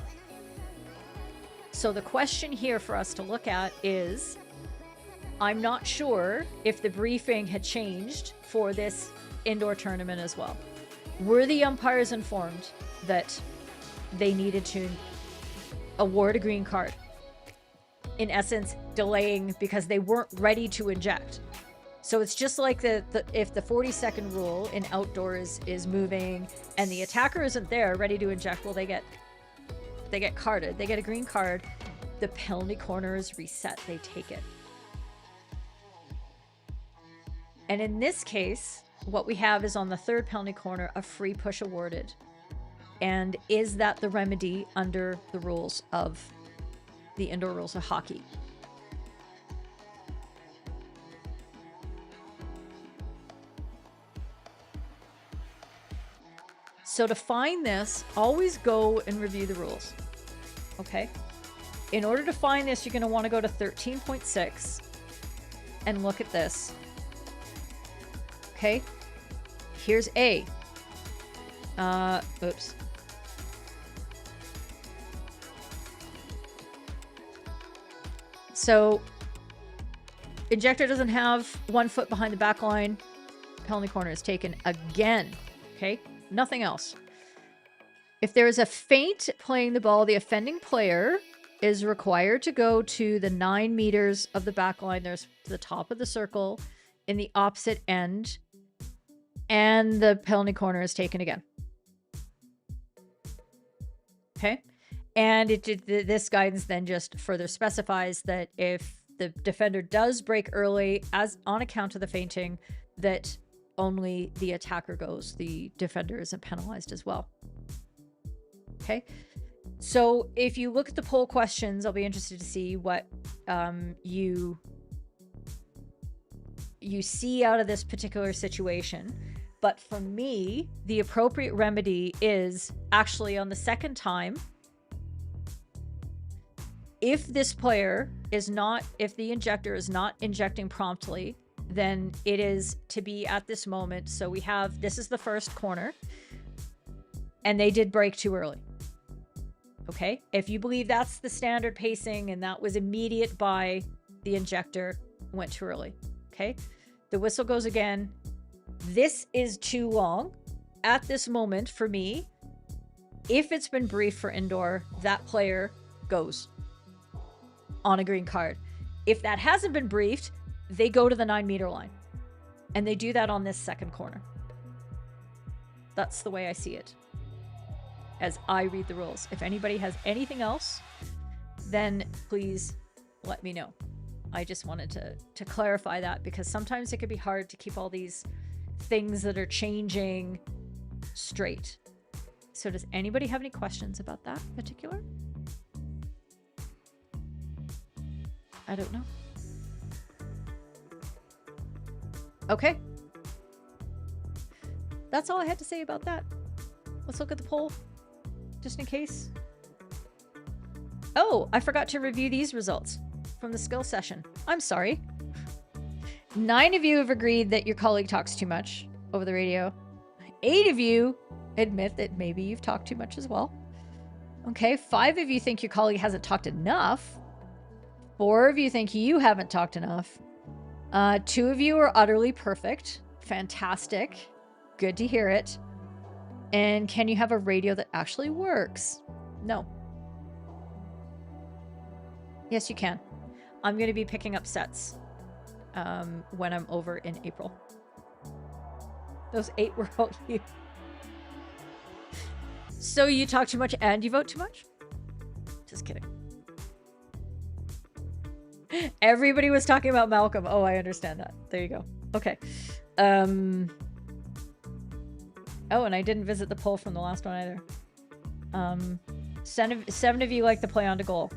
So the question here for us to look at is, I'm not sure if the briefing had changed for this indoor tournament as well. Were the umpires informed that they needed to award a green card? In essence, delaying because they weren't ready to inject. So it's just like if the 40-second rule in outdoors is moving and the attacker isn't there ready to inject, well, they get carded. They get a green card. The penalty corner is reset. They take it. And in this case, what we have is on the third penalty corner, a free push awarded. And is that the remedy under the rules of the indoor rules of hockey? So to find this, always go and review the rules. Okay? In order to find this, you're going to want to go to 13.6 and look at this. Okay? Here's A. Oops. So, injector doesn't have 1 foot behind the back line. Penalty corner is taken again. Okay? Nothing else. If there is a feint playing the ball, the offending player is required to go to the 9 meters of the back line. There's the top of the circle in the opposite end. And the penalty corner is taken again. Okay? And this guidance then just further specifies that if the defender does break early as on account of the feinting, that only the attacker goes. The defender isn't penalized as well. Okay? So if you look at the poll questions, I'll be interested to see what you see out of this particular situation. But for me, the appropriate remedy is actually on the second time, if this player is not, if the injector is not injecting promptly, then it is to be at this moment. So we have, this is the first corner, and they did break too early. Okay, if you believe that's the standard pacing and that was immediate by the injector, went too early. Okay, the whistle goes again. This is too long at this moment for me. If it's been briefed for indoor, that player goes on a green card. If that hasn't been briefed, they go to the 9 meter line, and they do that on this second corner. That's the way I see it as I read the rules. If anybody has anything else, then please let me know. I just wanted to clarify that, because sometimes it can be hard to keep all these things that are changing straight. So does anybody have any questions about that in particular? I don't know. Okay. That's all I had to say about that. Let's look at the poll, just in case. Oh, I forgot to review these results from the skill session. I'm sorry. 9 of you have agreed that your colleague talks too much over the radio. 8 of you admit that maybe you've talked too much as well. Okay, 5 of you think your colleague hasn't talked enough. 4 of you think you haven't talked enough. 2 of you are utterly perfect. Fantastic. Good to hear it. And can you have a radio that actually works? No. Yes, you can. I'm going to be picking up sets. when I'm over in April. Those 8 were all you. So you talk too much and you vote too much? Just kidding. Everybody was talking about Malcolm. Oh, I understand that. There you go. Okay. Oh, and I didn't visit the poll from the last one either. 7 of you like the play on to goal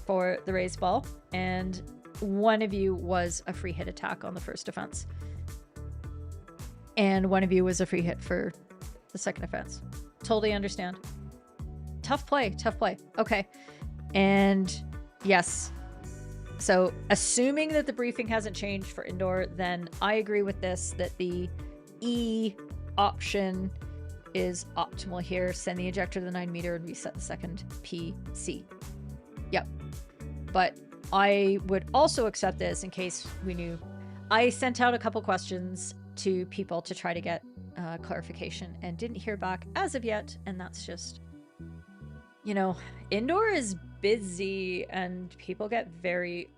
for the raised ball, and 1 of you was a free hit attack on the first offense. And 1 of you was a free hit for the second offense. Totally understand. Tough play, tough play. Okay. And yes. So assuming that the briefing hasn't changed for indoor, then I agree with this, that the E option is optimal here. Send the ejector to the 9 meter and reset the second PC. Yep. But I would also accept this in case we knew. I sent out a couple questions to people to try to get clarification and didn't hear back as of yet. And that's just, you know, indoor is busy and people get very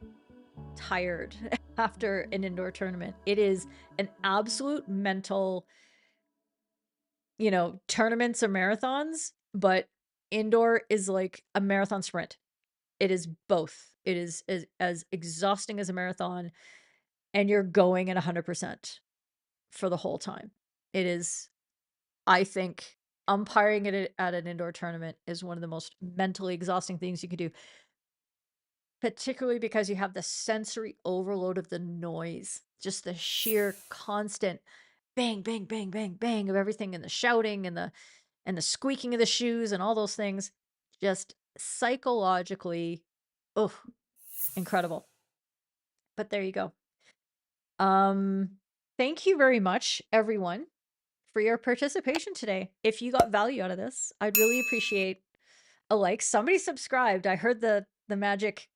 tired after an indoor tournament. It is an absolute mental, you know, tournaments or marathons, but indoor is like a marathon sprint. It is both. It is as exhausting as a marathon, and you're going at 100% for the whole time. It is, I think, umpiring at an indoor tournament is one of the most mentally exhausting things you could do, particularly because you have the sensory overload of the noise, just the sheer constant bang, bang, bang, bang, bang of everything, and the shouting and the squeaking of the shoes and all those things. Just psychologically, oh, incredible. But there you go. Thank you very much, everyone, for your participation today. If you got value out of this, I'd really appreciate a like. Somebody subscribed. I heard the magic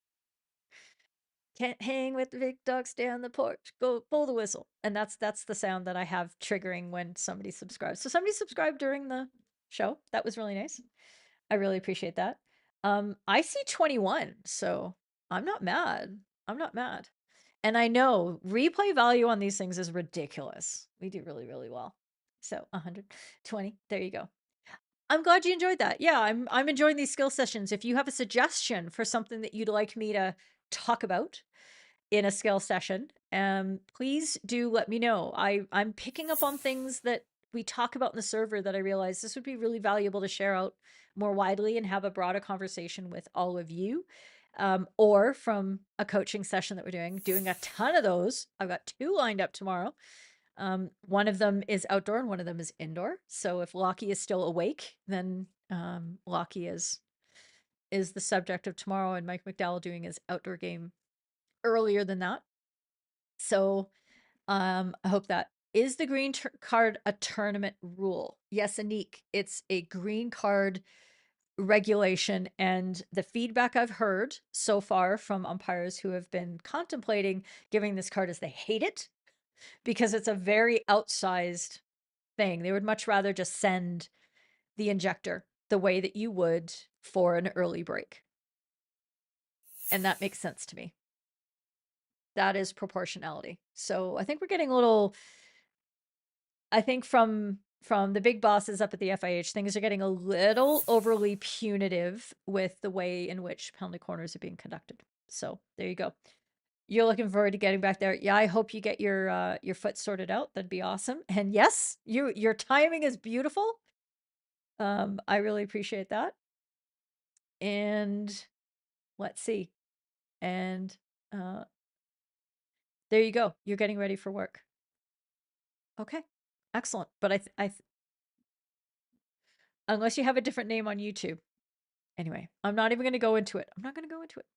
"can't hang with the big dog, stay on the porch, go blow the whistle," and that's the sound that I have triggering when somebody subscribes. So somebody subscribed during the show. That was really nice. I really appreciate that. I see 21, so I'm not mad. I'm not mad. And I know replay value on these things is ridiculous. We do really, really well. So 120, there you go. I'm glad you enjoyed that. Yeah, I'm enjoying these skill sessions. If you have a suggestion for something that you'd like me to talk about in a skill session, please do let me know. I'm picking up on things that we talk about in the server that I realize this would be really valuable to share out more widely and have a broader conversation with all of you. Or from a coaching session that we're doing a ton of those. I've got 2 lined up tomorrow. One of them is outdoor and one of them is indoor. So if Lockie is still awake, then Lockie is the subject of tomorrow, and Mike McDowell doing his outdoor game earlier than that. So I hope that. Is the green card a tournament rule? Yes, Anik, it's a green card regulation, and the feedback I've heard so far from umpires who have been contemplating giving this card is they hate it because it's a very outsized thing. They would much rather just send the injector the way that you would for an early break. And that makes sense to me. That is proportionality. So I think we're getting a little, I think from the big bosses up at the FIH, things are getting a little overly punitive with the way in which penalty corners are being conducted. So there you go. You're looking forward to getting back there. Yeah, I hope you get your foot sorted out. That'd be awesome. And yes, your timing is beautiful. I really appreciate that. And let's see. And there you go. You're getting ready for work. Okay, excellent. But unless you have a different name on YouTube. Anyway, I'm not even going to go into it. I'm not going to go into it.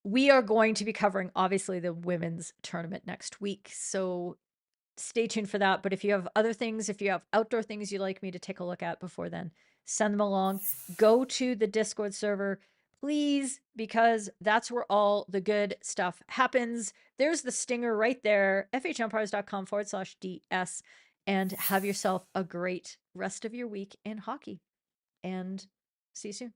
We are going to be covering, obviously, the women's tournament next week. So stay tuned for that. But if you have other things, if you have outdoor things you'd like me to take a look at before then, send them along. Go to the Discord server, please, because that's where all the good stuff happens. There's the stinger right there, fhumpires.com/DS. And have yourself a great rest of your week in hockey. And see you soon.